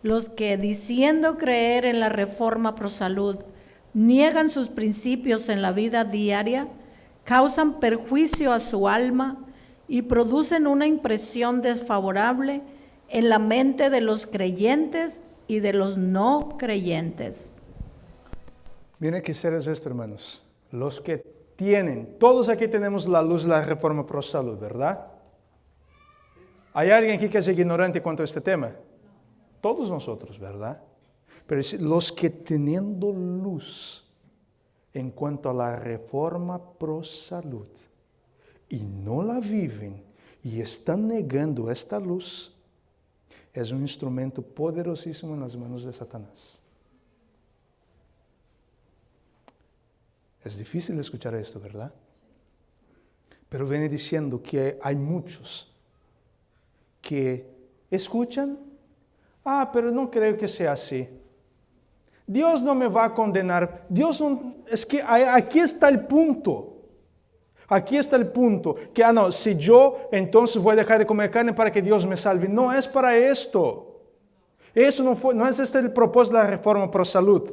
Los que, diciendo creer en la reforma pro salud, niegan sus principios en la vida diaria, causan perjuicio a su alma y producen una impresión desfavorable en la mente de los creyentes y de los no creyentes. Miren qué serio es esto, hermanos. Los que tienen, todos aquí tenemos la luz de la reforma pro salud, ¿verdad? ¿Hay alguien aquí que es ignorante cuanto a este tema? Todos nosotros, ¿verdad? Pero los que teniendo luz en cuanto a la reforma pro salud y no la viven y están negando esta luz, es un instrumento poderosísimo en las manos de Satanás. Es difícil escuchar esto, ¿verdad? Pero viene diciendo que hay muchos que escuchan. Pero no creo que sea así. Dios no me va a condenar. Dios no, es que aquí está el punto. Aquí está el punto. Que, no, si yo entonces voy a dejar de comer carne para que Dios me salve. No es para esto. Eso no es este el propósito de la reforma pro salud.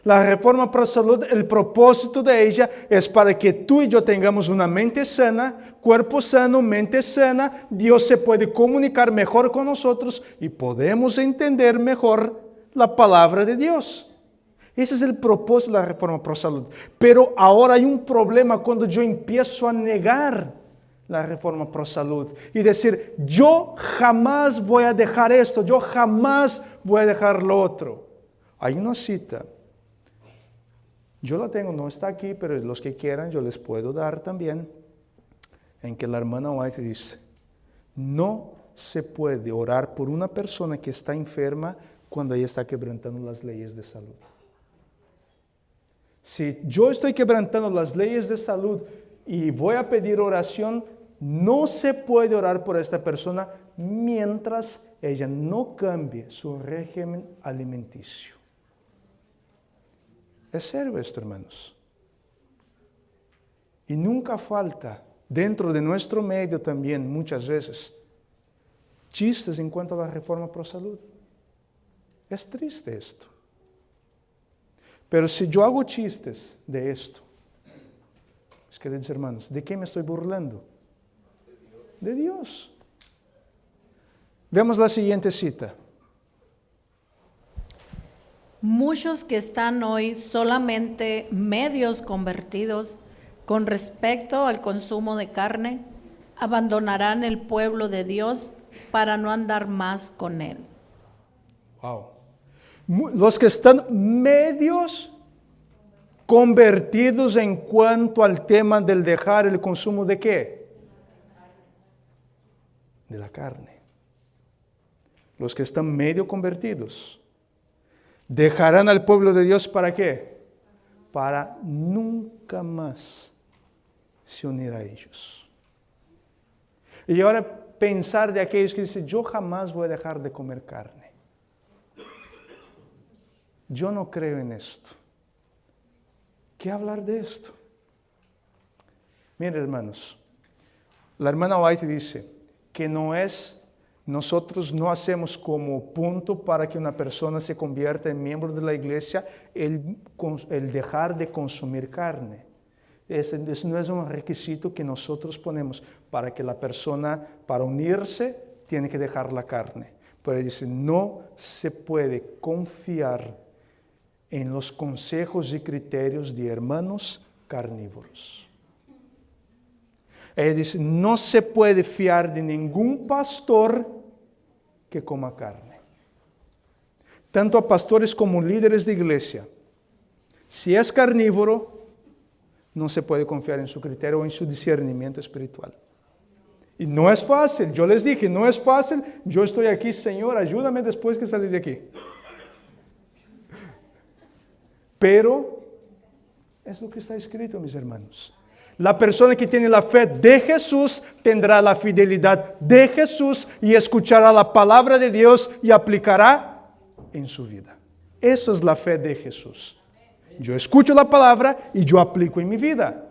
La reforma pro salud, el propósito de ella es para que tú y yo tengamos una mente sana, cuerpo sano, mente sana. Dios se puede comunicar mejor con nosotros y podemos entender mejor la palabra de Dios. Ese es el propósito de la reforma pro salud. Pero ahora hay un problema cuando yo empiezo a negar la reforma pro salud y decir, yo jamás voy a dejar esto, yo jamás voy a dejar lo otro. Hay una cita. Yo la tengo, no está aquí, pero los que quieran yo les puedo dar también, en que la hermana White dice, no se puede orar por una persona que está enferma cuando ella está quebrantando las leyes de salud. Si yo estoy quebrantando las leyes de salud y voy a pedir oración, no se puede orar por esta persona mientras ella no cambie su régimen alimenticio. Es serio esto, hermanos. Y nunca falta, dentro de nuestro medio también, muchas veces, chistes en cuanto a la reforma pro salud. Es triste esto. Pero si yo hago chistes de esto, mis queridos hermanos, ¿de qué me estoy burlando? De Dios. Veamos la siguiente cita. Muchos que están hoy solamente medios convertidos con respecto al consumo de carne, abandonarán el pueblo de Dios para no andar más con él. Wow. Los que están medios convertidos en cuanto al tema del dejar el consumo de ¿qué? De la carne. Los que están medio convertidos dejarán al pueblo de Dios ¿para qué? Para nunca más se unir a ellos. Y ahora pensar de aquellos que dicen, yo jamás voy a dejar de comer carne. Yo no creo en esto. ¿Qué hablar de esto? Miren, hermanos, la hermana White dice que nosotros no hacemos como punto para que una persona se convierta en miembro de la iglesia el dejar de consumir carne. Ese no es un requisito que nosotros ponemos para que la persona, para unirse, tiene que dejar la carne. Pero dice, no se puede confiar en los consejos y criterios de hermanos carnívoros. Ella dice, no se puede fiar de ningún pastor que coma carne. Tanto a pastores como líderes de iglesia. Si es carnívoro, no se puede confiar en su criterio o en su discernimiento espiritual. Y no es fácil, yo les dije, no es fácil. Yo estoy aquí, Señor, ayúdame después que salí de aquí. Pero es lo que está escrito, mis hermanos. La persona que tiene la fe de Jesús tendrá la fidelidad de Jesús y escuchará la palabra de Dios y aplicará en su vida. Eso es la fe de Jesús. Yo escucho la palabra y yo aplico en mi vida.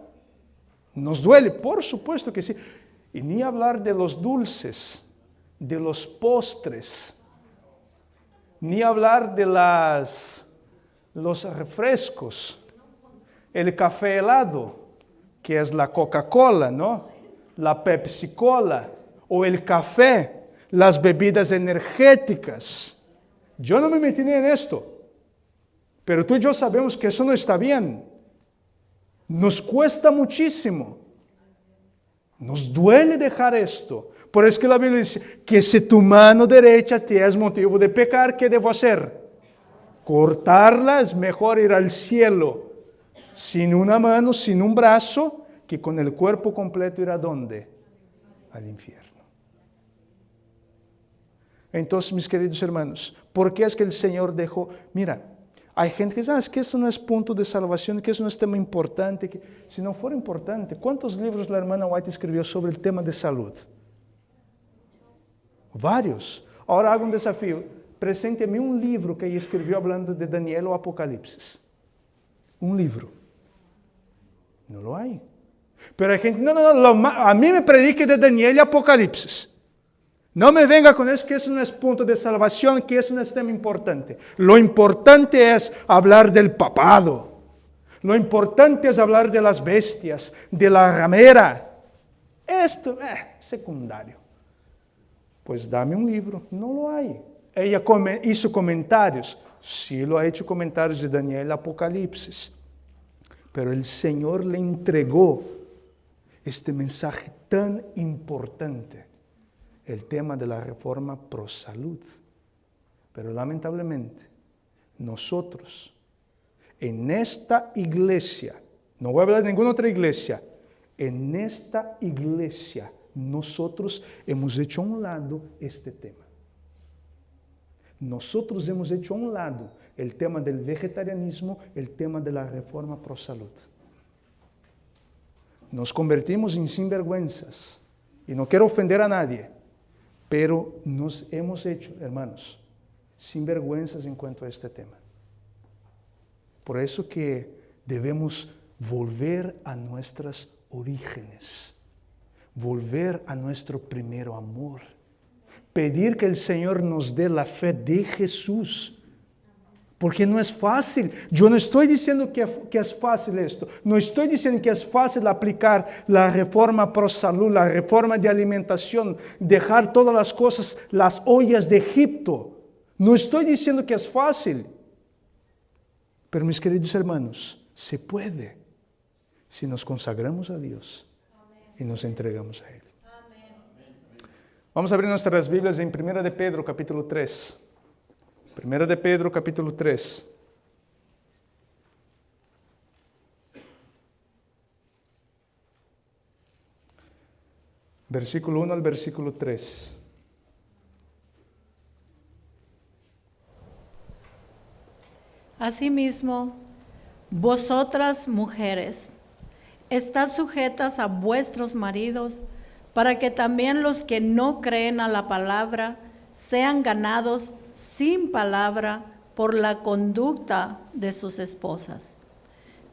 ¿Nos duele? Por supuesto que sí. Y ni hablar de los dulces, de los postres, ni hablar de los refrescos, el café helado, que es la Coca-Cola, ¿no? La Pepsi-Cola, o el café, las bebidas energéticas. Yo no me metí en esto, pero tú y yo sabemos que eso no está bien. Nos cuesta muchísimo. Nos duele dejar esto. Por eso que la Biblia dice que si tu mano derecha te es motivo de pecar, ¿qué debo hacer? Cortarla. Es mejor ir al cielo sin una mano, sin un brazo, que con el cuerpo completo ir a ¿dónde? Al infierno. Entonces, mis queridos hermanos, ¿por qué es que el Señor dejó? Mira, hay gente que dice, es que esto no es punto de salvación, que eso no es tema importante. Que si no fuera importante, ¿cuántos libros la hermana White escribió sobre el tema de salud? Varios. Ahora hago un desafío. Presénteme un libro que ella escribió hablando de Daniel o Apocalipsis. Un libro. No lo hay. Pero hay gente, no, a mí me predique de Daniel y Apocalipsis. No me venga con eso, que eso no es punto de salvación, que eso no es tema importante. Lo importante es hablar del papado. Lo importante es hablar de las bestias, de la ramera. Esto es secundario. Pues dame un libro. No lo hay. Ella hizo comentarios. Sí lo ha hecho comentarios de Daniel y Apocalipsis. Pero el Señor le entregó este mensaje tan importante. El tema de la reforma pro salud. Pero lamentablemente, nosotros, en esta iglesia, no voy a hablar de ninguna otra iglesia, en esta iglesia, nosotros hemos hecho a un lado este tema. Nosotros hemos hecho a un lado el tema del vegetarianismo, el tema de la reforma pro salud. Nos convertimos en sinvergüenzas. Y no quiero ofender a nadie, pero nos hemos hecho, hermanos, sinvergüenzas en cuanto a este tema. Por eso que debemos volver a nuestras orígenes, volver a nuestro primer amor, pedir que el Señor nos dé la fe de Jesús, porque no es fácil. Yo no estoy diciendo que es fácil esto, no estoy diciendo que es fácil aplicar la reforma pro salud, la reforma de alimentación, dejar todas las cosas, las ollas de Egipto. No estoy diciendo que es fácil. Pero mis queridos hermanos, se puede si nos consagramos a Dios y nos entregamos a Él. Vamos a abrir nuestras Biblias en 1 de Pedro, capítulo 3. 1 de Pedro, capítulo 3. Versículo 1 al versículo 3. Asimismo, vosotras mujeres, estad sujetas a vuestros maridos, para que también los que no creen a la palabra sean ganados sin palabra por la conducta de sus esposas,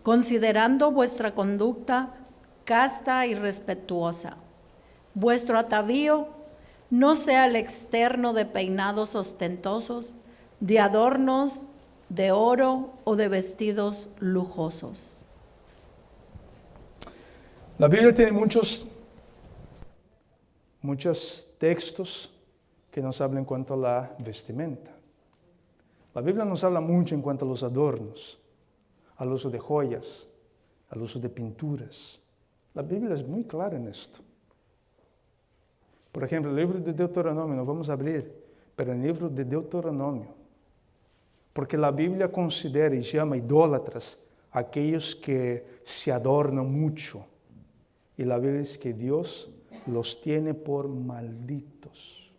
considerando vuestra conducta casta y respetuosa. Vuestro atavío no sea el externo de peinados ostentosos, de adornos de oro o de vestidos lujosos. La Biblia tiene muchos textos que nos hablan en cuanto a la vestimenta. La Biblia nos habla mucho en cuanto a los adornos, al uso de joyas, al uso de pinturas. La Biblia es muy clara en esto. Por ejemplo, el libro de Deuteronomio, no vamos a abrir, pero el libro de Deuteronomio, porque la Biblia considera y llama idólatras a aquellos que se adornan mucho. Y la Biblia dice que Dios los tiene por malditos.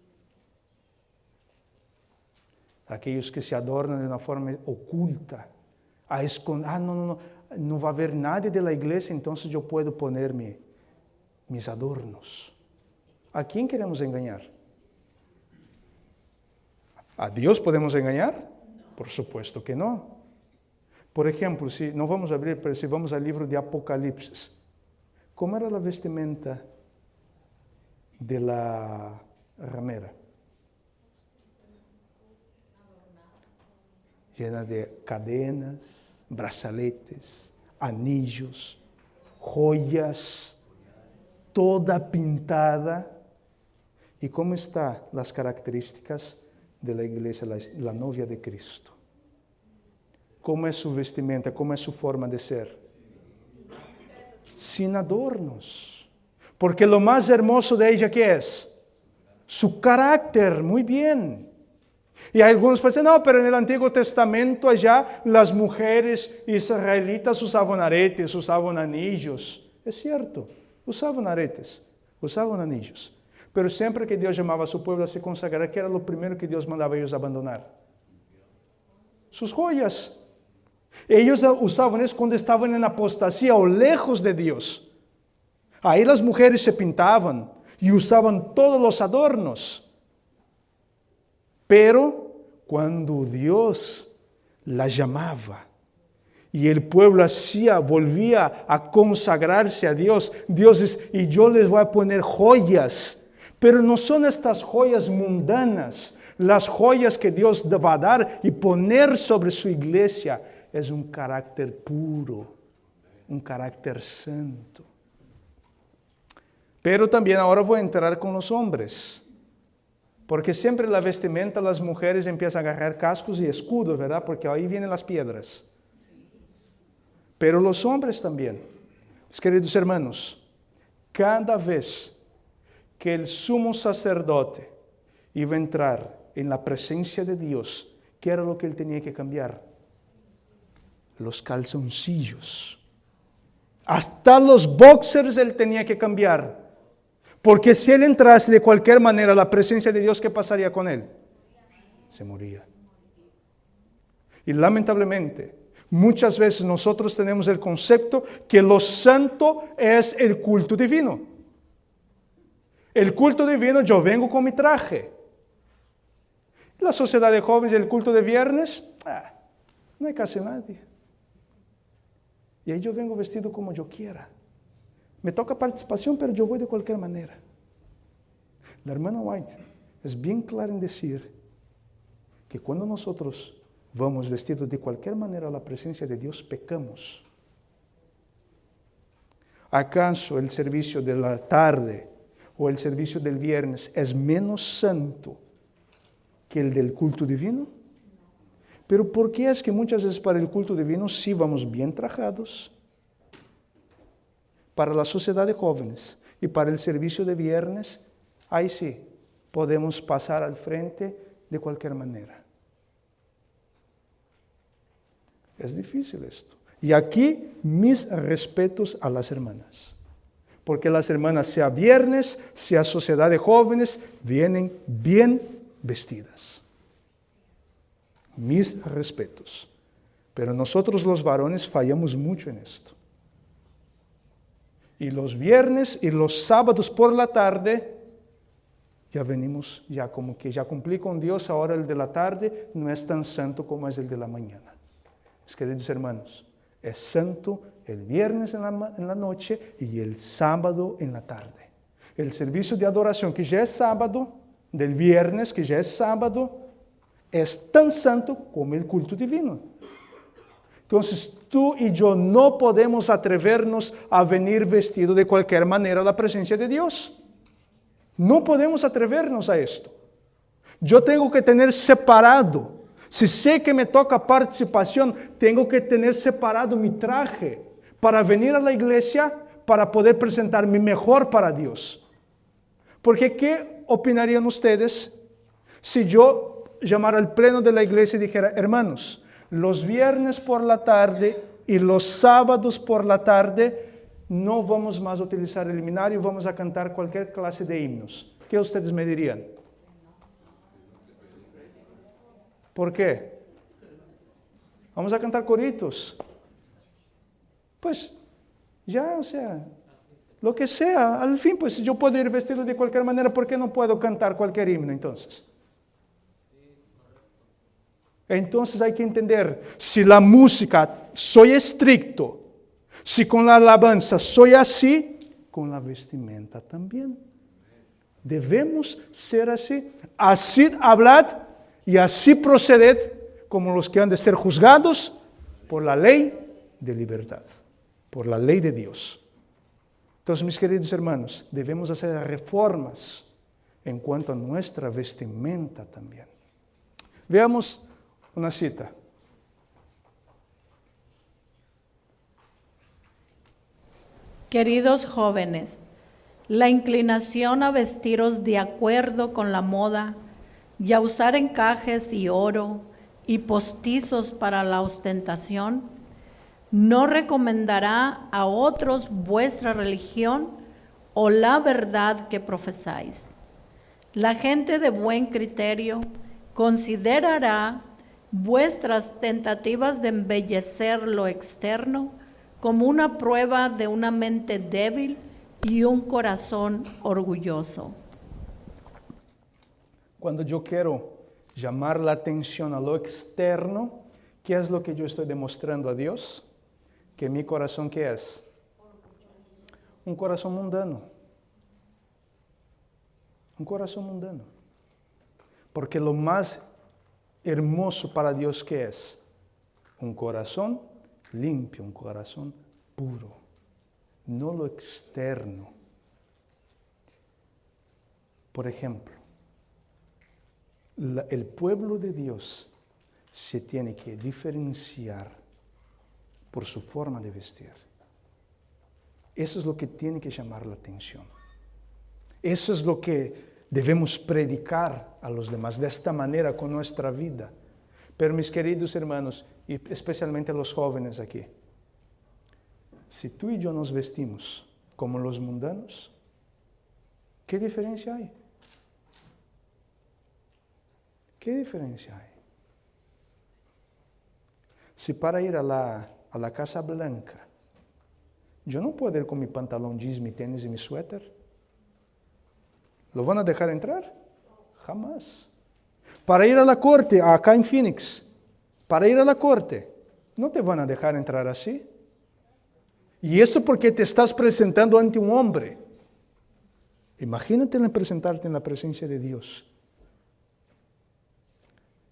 Aquellos que se adornan de una forma oculta, a esconder, no va a haber nadie de la iglesia, entonces yo puedo ponerme mis adornos. ¿A quién queremos engañar? ¿A Dios podemos engañar? Por supuesto que no. Por ejemplo, si no vamos a abrir, pero si vamos al libro de Apocalipsis, ¿cómo era la vestimenta de la ramera? Llena de cadenas, brazaletes, anillos, joyas, toda pintada. ¿Y cómo están las características de la iglesia, la novia de Cristo? ¿Cómo es su vestimenta? ¿Cómo es su forma de ser? Sin adornos. Porque lo más hermoso de ella, ¿qué es? Su carácter, muy bien. Y algunos dicen, no, pero en el Antiguo Testamento allá las mujeres israelitas usaban aretes, usaban anillos. Es cierto, usaban aretes, usaban anillos. Pero siempre que Dios llamaba a su pueblo a se consagrar, ¿qué era lo primero que Dios mandaba a ellos abandonar? Sus joyas. Ellos usaban eso cuando estaban en apostasía o lejos de Dios. Ahí las mujeres se pintaban y usaban todos los adornos. Pero cuando Dios la llamaba y el pueblo volvía a consagrarse a Dios, Dios dice, y yo les voy a poner joyas. Pero no son estas joyas mundanas, las joyas que Dios va a dar y poner sobre su iglesia. Es un carácter puro, un carácter santo. Pero también ahora voy a entrar con los hombres. Porque siempre la vestimenta, las mujeres empiezan a agarrar cascos y escudos, ¿verdad? Porque ahí vienen las piedras. Pero los hombres también. Mis queridos hermanos, cada vez que el sumo sacerdote iba a entrar en la presencia de Dios, ¿qué era lo que él tenía que cambiar? Los calzoncillos. Hasta los boxers él tenía que cambiar. Porque si él entrase de cualquier manera a la presencia de Dios, ¿qué pasaría con él? se moría. Y lamentablemente, muchas veces nosotros tenemos el concepto que lo santo es el culto divino. El culto divino, yo vengo con mi traje. La sociedad de jóvenes, el culto de viernes, no hay casi nadie. Y ahí yo vengo vestido como yo quiera. Me toca participación, pero yo voy de cualquier manera. La hermana White es bien clara en decir que cuando nosotros vamos vestidos de cualquier manera a la presencia de Dios, pecamos. ¿Acaso el servicio de la tarde o el servicio del viernes es menos santo que el del culto divino? Pero ¿por qué es que muchas veces para el culto divino sí vamos bien trajados? Para la sociedad de jóvenes y para el servicio de viernes, ahí sí, podemos pasar al frente de cualquier manera. Es difícil esto. Y aquí mis respetos a las hermanas. Porque las hermanas, sea viernes, sea sociedad de jóvenes, vienen bien vestidas. Mis respetos. Pero nosotros los varones fallamos mucho en esto. Y los viernes y los sábados por la tarde, ya venimos, ya como que ya cumplí con Dios, ahora el de la tarde no es tan santo como es el de la mañana. Mis queridos hermanos, es santo el viernes en la noche y el sábado en la tarde. El servicio de adoración que ya es sábado, del viernes que ya es sábado, es tan santo como el culto divino. Entonces tú y yo no podemos atrevernos a venir vestido de cualquier manera a la presencia de Dios. No podemos atrevernos a esto. Yo tengo que tener separado. Si sé que me toca participación, tengo que tener separado mi traje para venir a la iglesia, para poder presentarme mejor para Dios. Porque ¿qué opinarían ustedes si yo llamara al pleno de la iglesia y dijera, hermanos, los viernes por la tarde y los sábados por la tarde no vamos más a utilizar el himnario, vamos a cantar cualquier clase de himnos? ¿Qué ustedes me dirían? ¿Por qué? Vamos a cantar coritos. Pues ya, o sea, lo que sea, al fin, pues yo puedo ir vestido de cualquier manera, ¿por qué no puedo cantar cualquier himno entonces? Entonces hay que entender, si la música soy estricto, si con la alabanza soy así, con la vestimenta también. Debemos ser así. Así hablad y así proceded como los que han de ser juzgados por la ley de libertad, por la ley de Dios. Entonces, mis queridos hermanos, debemos hacer reformas en cuanto a nuestra vestimenta también. Veamos una cita. Queridos jóvenes, la inclinación a vestiros de acuerdo con la moda y a usar encajes y oro y postizos para la ostentación no recomendará a otros vuestra religión o la verdad que profesáis. La gente de buen criterio considerará vuestras tentativas de embellecer lo externo como una prueba de una mente débil y un corazón orgulloso. Cuando yo quiero llamar la atención a lo externo, ¿qué es lo que yo estoy demostrando a Dios? Que mi corazón, ¿qué es? Un corazón mundano. Un corazón mundano. Porque lo más hermoso para Dios, ¿qué es? Un corazón limpio, un corazón puro. No lo externo. Por ejemplo, el pueblo de Dios se tiene que diferenciar por su forma de vestir. Eso es lo que tiene que llamar la atención. Eso es lo que debemos predicar a los demás de esta manera con nuestra vida. Pero mis queridos hermanos, y especialmente los jóvenes aquí, si tú y yo nos vestimos como los mundanos, ¿qué diferencia hay? ¿Qué diferencia hay? Si para ir a la Casa Blanca, yo no puedo ir con mi pantalón jeans, mi tenis y mi suéter, ¿lo van a dejar entrar? Jamás. Para ir a la corte, acá en Phoenix, para ir a la corte, no te van a dejar entrar así. Y esto porque te estás presentando ante un hombre. Imagínate presentarte en la presencia de Dios.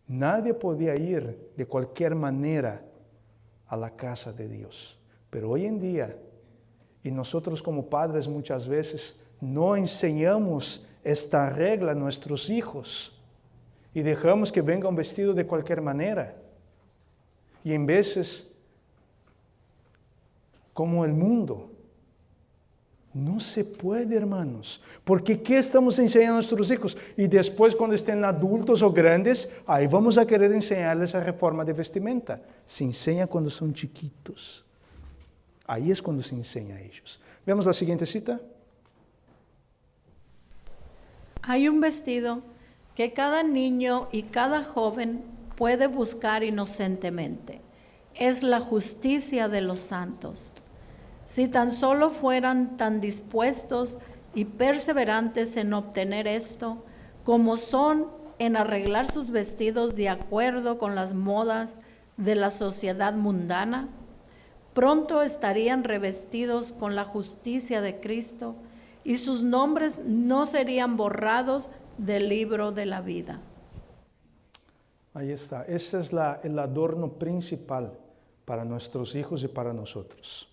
Nadie podía ir de cualquier manera a la casa de Dios. Pero hoy en día, y nosotros como padres muchas veces, no enseñamos esta regla a nuestros hijos y dejamos que vengan vestidos de cualquier manera. Y en veces, como el mundo, no se puede, hermanos. Porque ¿qué estamos enseñando a nuestros hijos? Y después, cuando estén adultos o grandes, ahí vamos a querer enseñarles a reforma de vestimenta. Se enseña cuando son chiquitos. Ahí es cuando se enseña a ellos. Veamos la siguiente cita. Hay un vestido que cada niño y cada joven puede buscar inocentemente. Es la justicia de los santos. Si tan solo fueran tan dispuestos y perseverantes en obtener esto, como son en arreglar sus vestidos de acuerdo con las modas de la sociedad mundana, pronto estarían revestidos con la justicia de Cristo y sus nombres no serían borrados del libro de la vida. Ahí está. Ese es el adorno principal para nuestros hijos y para nosotros.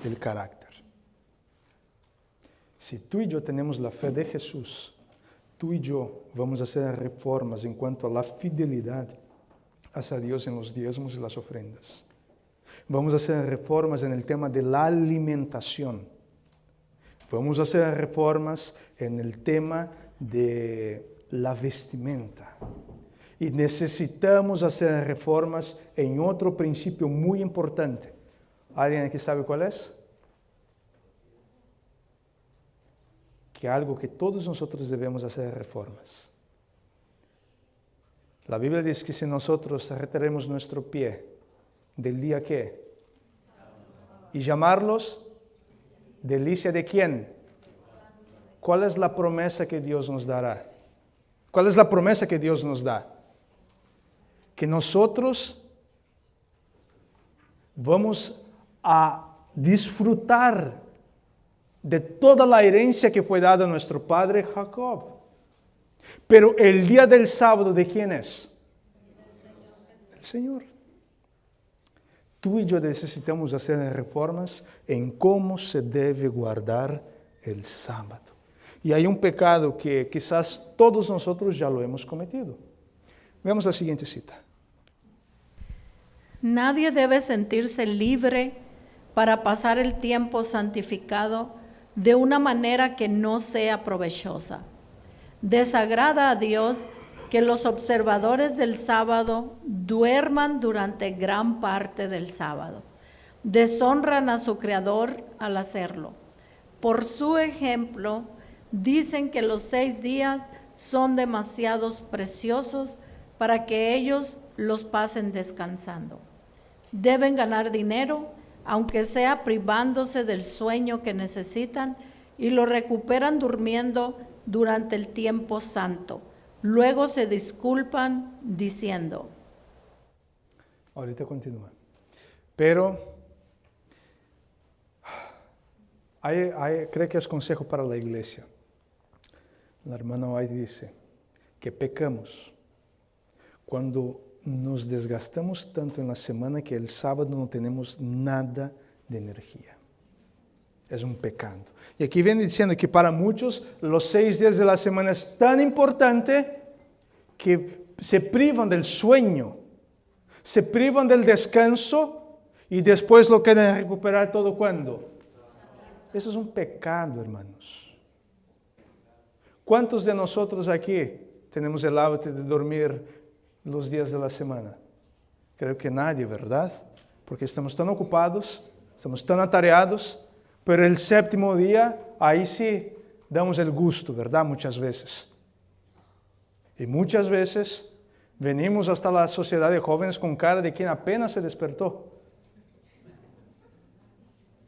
El carácter. Si tú y yo tenemos la fe de Jesús, tú y yo vamos a hacer reformas en cuanto a la fidelidad hacia Dios en los diezmos y las ofrendas. Vamos a hacer reformas en el tema de la alimentación. Vamos a hacer reformas en el tema de la vestimenta. Y necesitamos hacer reformas en otro principio muy importante. ¿Alguien aquí sabe cuál es? Que algo que todos nosotros debemos hacer reformas. La Biblia dice que si nosotros retiremos nuestro pie del día que y llamarlos delicia de quién, ¿cuál es la promesa que Dios nos dará? ¿Cuál es la promesa que Dios nos da? Que nosotros vamos a disfrutar de toda la herencia que fue dada a nuestro padre Jacob. Pero el día del sábado, ¿de quién es? El Señor. Tú y yo necesitamos hacer reformas en cómo se debe guardar el sábado. Y hay un pecado que quizás todos nosotros ya lo hemos cometido. Veamos la siguiente cita. Nadie debe sentirse libre para pasar el tiempo santificado de una manera que no sea provechosa. Desagrada a Dios que los observadores del sábado duerman durante gran parte del sábado. Deshonran a su Creador al hacerlo. Por su ejemplo, dicen que los 6 días son demasiados preciosos para que ellos los pasen descansando. Deben ganar dinero, aunque sea privándose del sueño que necesitan, y lo recuperan durmiendo durante el tiempo santo. Luego se disculpan diciendo. Ahorita continúa. Pero creo que es consejo para la iglesia. La hermana White dice que pecamos cuando nos desgastamos tanto en la semana que el sábado no tenemos nada de energía. Es un pecado. Y aquí viene diciendo que para muchos los 6 días de la semana es tan importante que se privan del sueño, se privan del descanso y después lo quieren recuperar todo ¿cuándo? Eso es un pecado, hermanos. ¿Cuántos de nosotros aquí tenemos el hábito de dormir los días de la semana? Creo que nadie, ¿verdad? Porque estamos tan ocupados, estamos tan atareados, pero el 7º día, ahí sí damos el gusto, ¿verdad? Muchas veces. Y muchas veces Venimos hasta la sociedad de jóvenes con cara de quien apenas se despertó.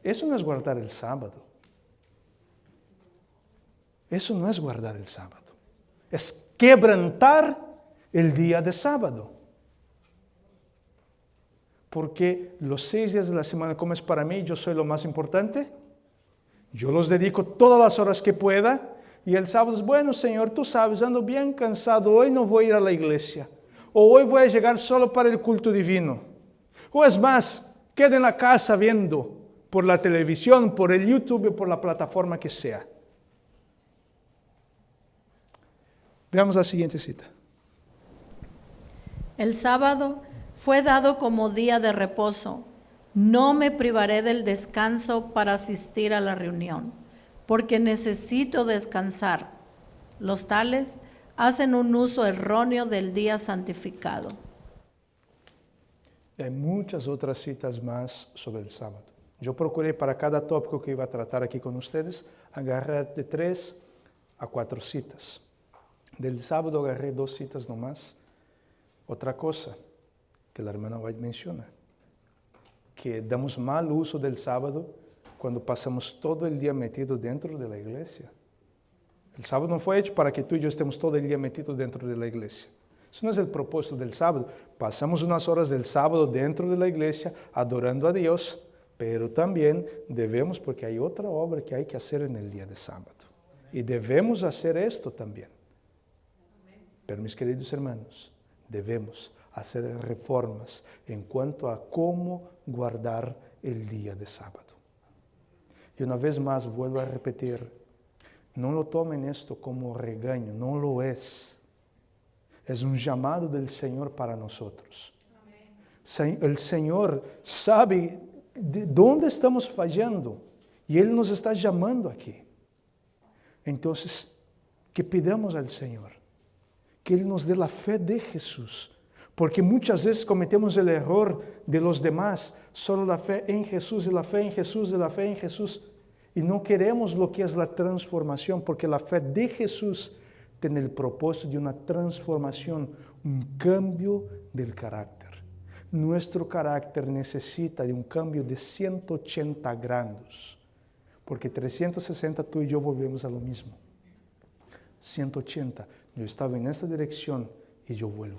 Eso no es guardar el sábado. Eso no es guardar el sábado. Es quebrantar el día de sábado. Porque los 6 días de la semana, como es para mí, yo soy lo más importante. Yo los dedico todas las horas que pueda. Y el sábado es, bueno, Señor, tú sabes, ando bien cansado, hoy no voy a ir a la iglesia. O hoy voy a llegar solo para el culto divino. O es más, quedo en la casa viendo por la televisión, por el YouTube, por la plataforma que sea. Veamos la siguiente cita. El sábado fue dado como día de reposo. No me privaré del descanso para asistir a la reunión, porque necesito descansar. Los tales hacen un uso erróneo del día santificado. Y hay muchas otras citas más sobre el sábado. Yo procuré para cada tópico que iba a tratar aquí con ustedes, agarrar de 3 a 4 citas. Del sábado agarré 2 citas nomás. Otra cosa que la hermana White menciona, que damos mal uso del sábado cuando pasamos todo el día metidos dentro de la iglesia. El sábado no fue hecho para que tú y yo estemos todo el día metidos dentro de la iglesia. Eso no es el propósito del sábado. Pasamos unas horas del sábado dentro de la iglesia adorando a Dios, pero también debemos, porque hay otra obra que hay que hacer en el día de sábado. Y debemos hacer esto también. Pero mis queridos hermanos, debemos hacer reformas en cuanto a cómo guardar el día de sábado. Y una vez más vuelvo a repetir, no lo tomen esto como regaño, no lo es. Es un llamado del Señor para nosotros. El Señor sabe de dónde estamos fallando y Él nos está llamando aquí. Entonces, que pidamos al Señor que Él nos dé la fe de Jesús, porque muchas veces cometemos el error de los demás, solo la fe en Jesús y la fe en Jesús y la fe en Jesús, y no queremos lo que es la transformación, porque la fe de Jesús tiene el propósito de una transformación, un cambio del carácter. Nuestro carácter necesita de un cambio de 180 grados, porque 360 tú y yo volvemos a lo mismo. 180, yo estaba en esta dirección y yo vuelvo.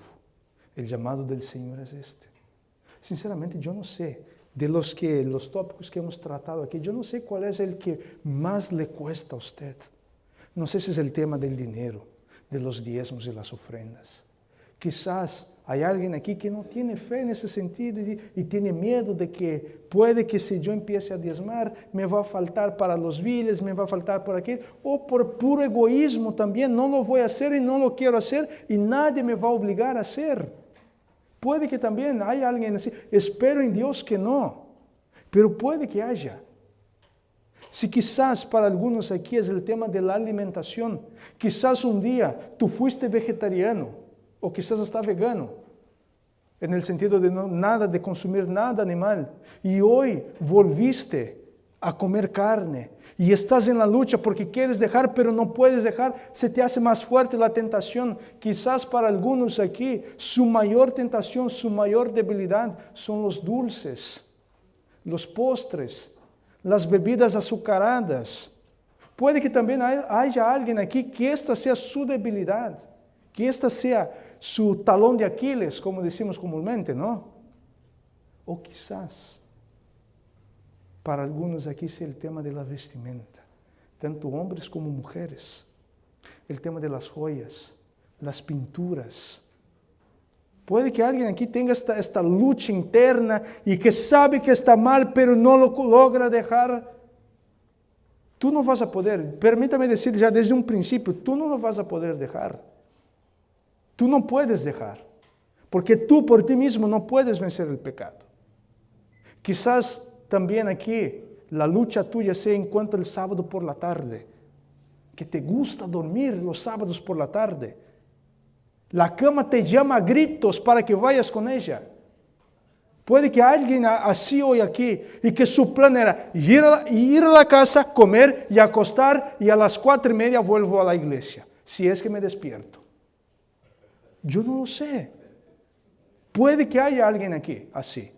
El llamado del Señor es este. Sinceramente, yo no sé, de los tópicos que hemos tratado aquí, yo no sé cuál es el que más le cuesta a usted. No sé si es el tema del dinero, de los diezmos y las ofrendas. Quizás hay alguien aquí que no tiene fe en ese sentido y tiene miedo de que puede que si yo empiece a diezmar me va a faltar para los biles, me va a faltar por aquello, o por puro egoísmo también, no lo voy a hacer y no lo quiero hacer y nadie me va a obligar a hacer. Puede que también haya alguien así, espero en Dios que no, pero puede que haya. Si quizás para algunos aquí es el tema de la alimentación, quizás un día tú fuiste vegetariano, o quizás hasta vegano, en el sentido de nada de consumir nada animal, y hoy volviste a comer carne, y estás en la lucha porque quieres dejar, pero no puedes dejar, se te hace más fuerte la tentación. Quizás para algunos aquí, su mayor tentación, su mayor debilidad son los dulces, los postres, las bebidas azucaradas. Puede que también haya alguien aquí que esta sea su debilidad, que esta sea su talón de Aquiles, como decimos comúnmente, ¿no? O quizás para algunos aquí sea el tema de la vestimenta, tanto hombres como mujeres, el tema de las joyas, las pinturas. Puede que alguien aquí tenga esta lucha interna y que sabe que está mal, pero no lo logra dejar. Tú no vas a poder, permítame decir ya desde un principio, tú no lo vas a poder dejar. Tú no puedes dejar, porque tú por ti mismo no puedes vencer el pecado. Quizás también aquí la lucha tuya sea en cuanto al sábado por la tarde, que te gusta dormir los sábados por la tarde. La cama te llama a gritos para que vayas con ella. Puede que alguien así hoy aquí y que su plan era ir a la casa, comer y acostar y a las 4:30 vuelvo a la iglesia, si es que me despierto. Yo no lo sé. Puede que haya alguien aquí así.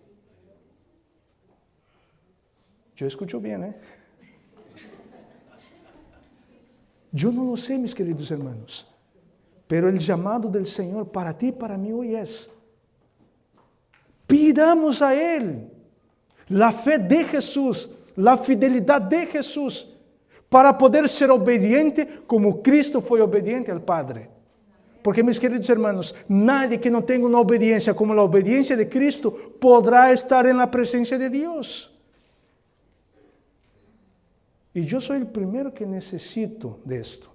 Yo escucho bien, ¿eh? Yo no lo sé, mis queridos hermanos, pero el llamado del Señor para ti y para mí hoy es: pidamos a Él la fe de Jesús, la fidelidad de Jesús, para poder ser obediente como Cristo fue obediente al Padre. Porque, mis queridos hermanos, nadie que no tenga una obediencia como la obediencia de Cristo podrá estar en la presencia de Dios. Y yo soy el primero que necesito de esto.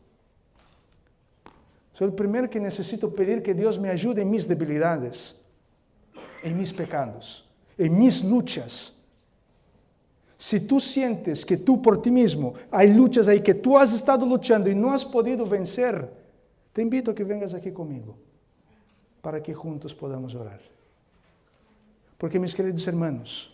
Soy el primero que necesito pedir que Dios me ayude en mis debilidades, en mis pecados, en mis luchas. Si tú sientes que tú por ti mismo, hay luchas ahí que tú has estado luchando y no has podido vencer, te invito a que vengas aquí conmigo, para que juntos podamos orar. Porque, mis queridos hermanos,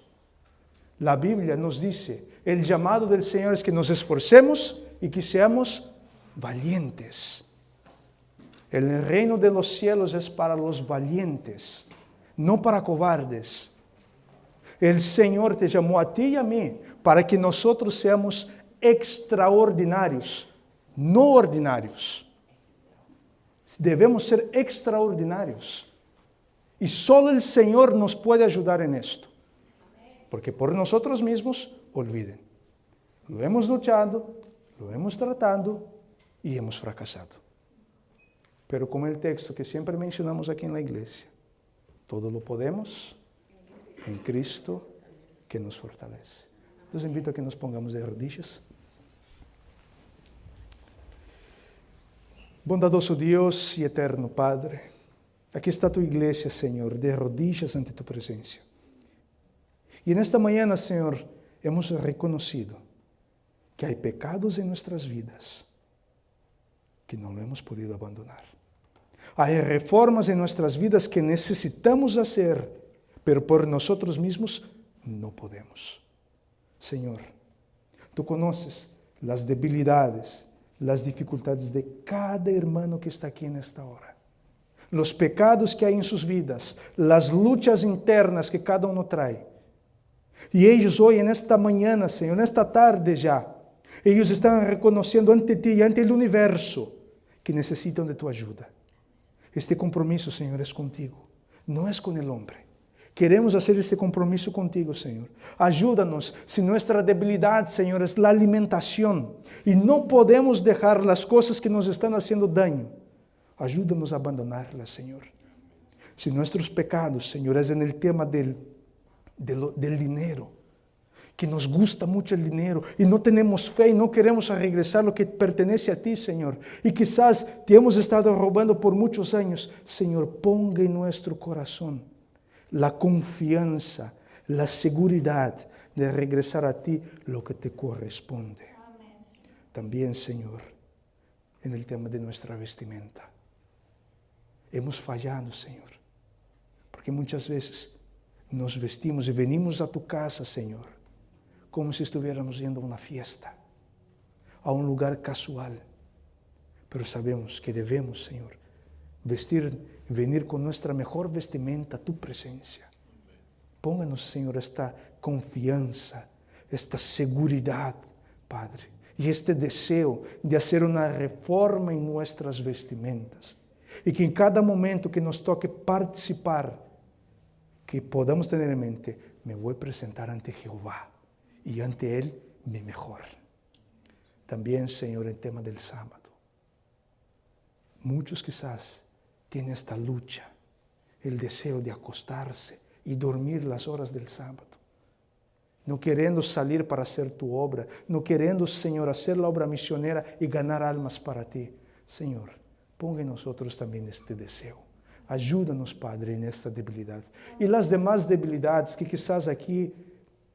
la Biblia nos dice, el llamado del Señor es que nos esforcemos y que seamos valientes. El reino de los cielos es para los valientes, no para cobardes. El Señor te llamó a ti y a mí para que nosotros seamos extraordinarios, no ordinarios. Debemos ser extraordinarios. Y solo el Señor nos puede ayudar en esto. Porque por nosotros mismos, olviden, lo hemos luchado, lo hemos tratado y hemos fracasado. Pero como el texto que siempre mencionamos aquí en la iglesia, todo lo podemos en Cristo que nos fortalece. Los invito a que nos pongamos de rodillas. Bondadoso Dios y eterno Padre, aquí está tu iglesia, Señor, de rodillas ante tu presencia. Y en esta mañana, Señor, hemos reconocido que hay pecados en nuestras vidas que no lo hemos podido abandonar. Hay reformas en nuestras vidas que necesitamos hacer, pero por nosotros mismos no podemos. Señor, tú conoces las debilidades, las dificultades de cada hermano que está aquí en esta hora. Los pecados que hay en sus vidas, las luchas internas que cada uno trae. Y ellos hoy, en esta mañana, Señor, en esta tarde ya, ellos están reconociendo ante ti y ante el universo que necesitan de tu ayuda. Este compromiso, Señor, es contigo, no es con el hombre. Queremos hacer este compromiso contigo, Señor. Ayúdanos si nuestra debilidad, Señor, es la alimentación y no podemos dejar las cosas que nos están haciendo daño. Ayúdanos a abandonarlas, Señor. Si nuestros pecados, Señor, es en el tema del dinero, que nos gusta mucho el dinero y no tenemos fe y no queremos regresar lo que pertenece a ti, Señor. Y quizás te hemos estado robando por muchos años. Señor, ponga en nuestro corazón la confianza, la seguridad de regresar a ti lo que te corresponde. Amén. También, Señor, en el tema de nuestra vestimenta. Hemos fallado, Señor, porque muchas veces nos vestimos y venimos a tu casa, Señor, como si estuviéramos yendo a una fiesta, a un lugar casual. Pero sabemos que debemos, Señor, venir con nuestra mejor vestimenta a tu presencia. Pónganos, Señor, esta confianza, esta seguridad, Padre, y este deseo de hacer una reforma en nuestras vestimentas. Y que en cada momento que nos toque participar, que podamos tener en mente, me voy a presentar ante Jehová y ante Él mi mejor. También, Señor, el tema del sábado. Muchos quizás tienen esta lucha, el deseo de acostarse y dormir las horas del sábado. No queriendo salir para hacer tu obra, no queriendo, Señor, hacer la obra misionera y ganar almas para ti. Señor, ponga en nosotros también este deseo. Ayúdanos, Padre, en esta debilidad. Y las demás debilidades que quizás aquí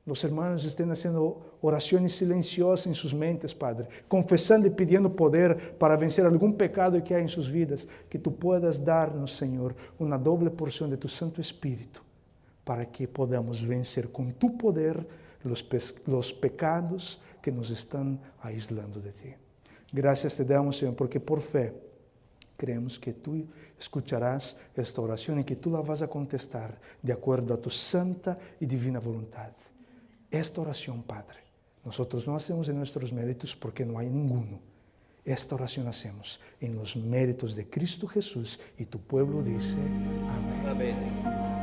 los hermanos estén haciendo oraciones silenciosas en sus mentes, Padre, confesando y pidiendo poder para vencer algún pecado que hay en sus vidas, que tú puedas darnos, Señor, una doble porción de tu Santo Espíritu, para que podamos vencer con tu poder los pecados que nos están aislando de ti. Gracias te damos, Señor, porque por fe Creemos que tú escucharás esta oración y que tú la vas a contestar de acuerdo a tu santa y divina voluntad. Esta oración, Padre, nosotros no hacemos en nuestros méritos porque no hay ninguno. Esta oración hacemos en los méritos de Cristo Jesús y tu pueblo dice amén. Amén.